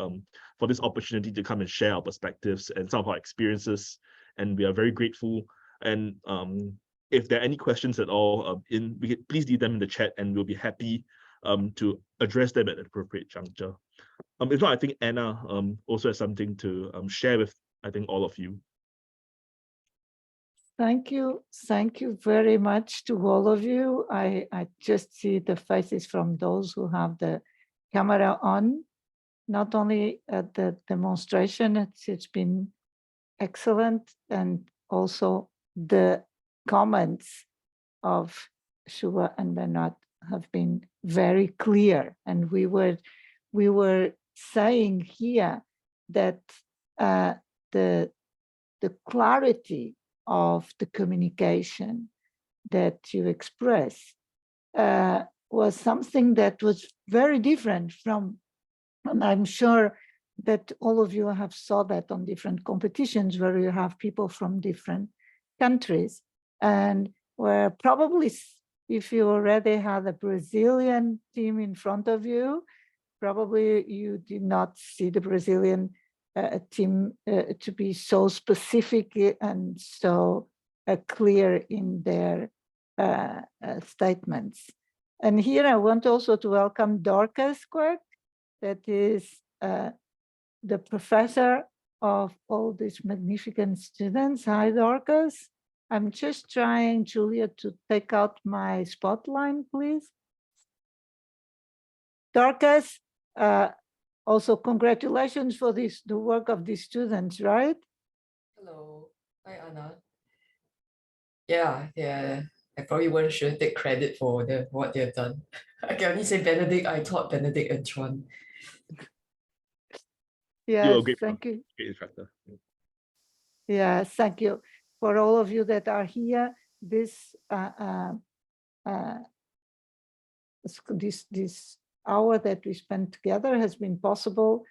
for this opportunity to come and share our perspectives and some of our experiences, and we are very grateful. And if there are any questions at all, please leave them in the chat, and we'll be happy to address them at an appropriate juncture. If not, I think Anna also has something to share with, I think, all of you. Thank you very much to all of you. I just see the faces from those who have the camera on, not only at the demonstration, it's been excellent, and also the comments of Shubha and Bernard have been very clear. And we were saying here that the clarity of the communication that you express was something that was very different from, and I'm sure that all of you have saw that on different competitions where you have people from different countries. And where probably if you already had a Brazilian team in front of you, probably you did not see the Brazilian team to be so specific and so clear in their statements. And here I want also to welcome Dorcas Quirk, that is the professor of all these magnificent students. Hi, Dorcas. I'm just trying, Julia, to take out my spotlight, please. Dorcas, also congratulations for the work of these students, right? Hello. Hi, Anna. Yeah. I probably won't sure take credit for what they've done. I can only say Benedict, I taught Benedict and Chuan. Yes, great thank you. Great instructor. Yes, thank you. For all of you that are here, this hour that we spent together has been possible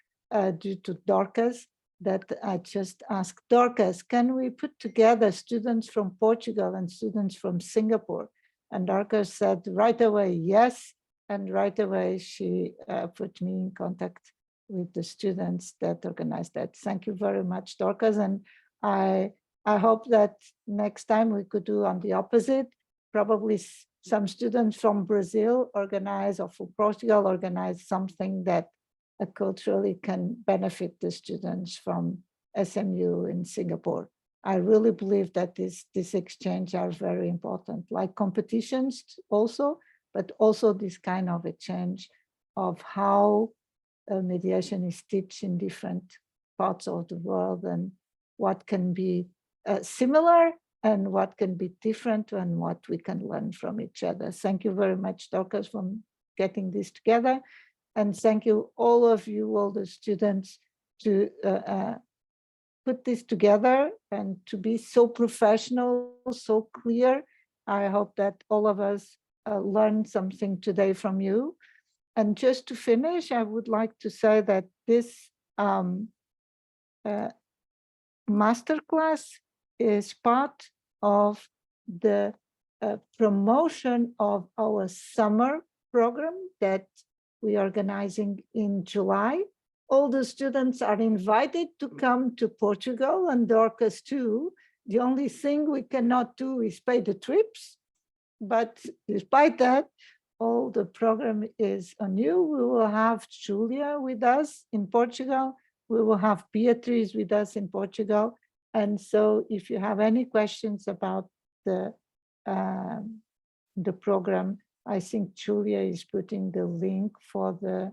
due to Dorcas, that I just asked Dorcas, can we put together students from Portugal and students from Singapore? And Dorcas said right away, yes. And right away, she put me in contact with the students that organized that. Thank you very much, Dorcas. And I hope that next time we could do on the opposite, probably some students from Brazil organize, or from Portugal organize something that culturally can benefit the students from SMU in Singapore. I really believe that this exchange are very important, like competitions also, but also this kind of exchange of how mediation is taught in different parts of the world, and what can be similar and what can be different, and what we can learn from each other. Thank you very much, Dorcas, for getting this together. And thank you, all of you, all the students, to put this together and to be so professional, so clear. I hope that all of us learned something today from you. And just to finish, I would like to say that this masterclass is part of the promotion of our summer program that we are organizing in July. All the students are invited to come to Portugal, and Dorcas too. The only thing we cannot do is pay the trips. But despite that, all the program is on you. We will have Julia with us in Portugal. We will have Beatriz with us in Portugal. And so if you have any questions about the program, I think Julia is putting the link for the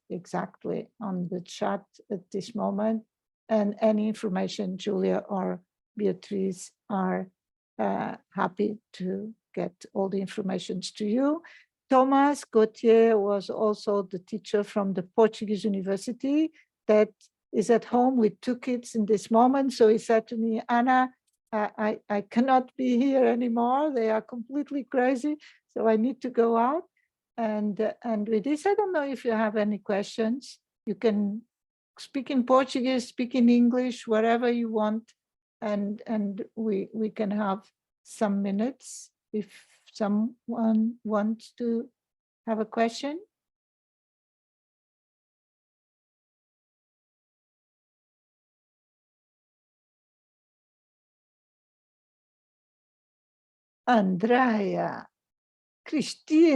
exactly on the chat at this moment. And any information, Julia or Beatriz are happy to get all the information to you. Thomas Gauthier was also the teacher from the Portuguese University that is at home with 2 kids in this moment. So he said to me, Anna, I cannot be here anymore. They are completely crazy. So I need to go out. And with this, I don't know if you have any questions. You can speak in Portuguese, speak in English, whatever you want. And we can have some minutes if someone wants to have a question. Andrea, Christine.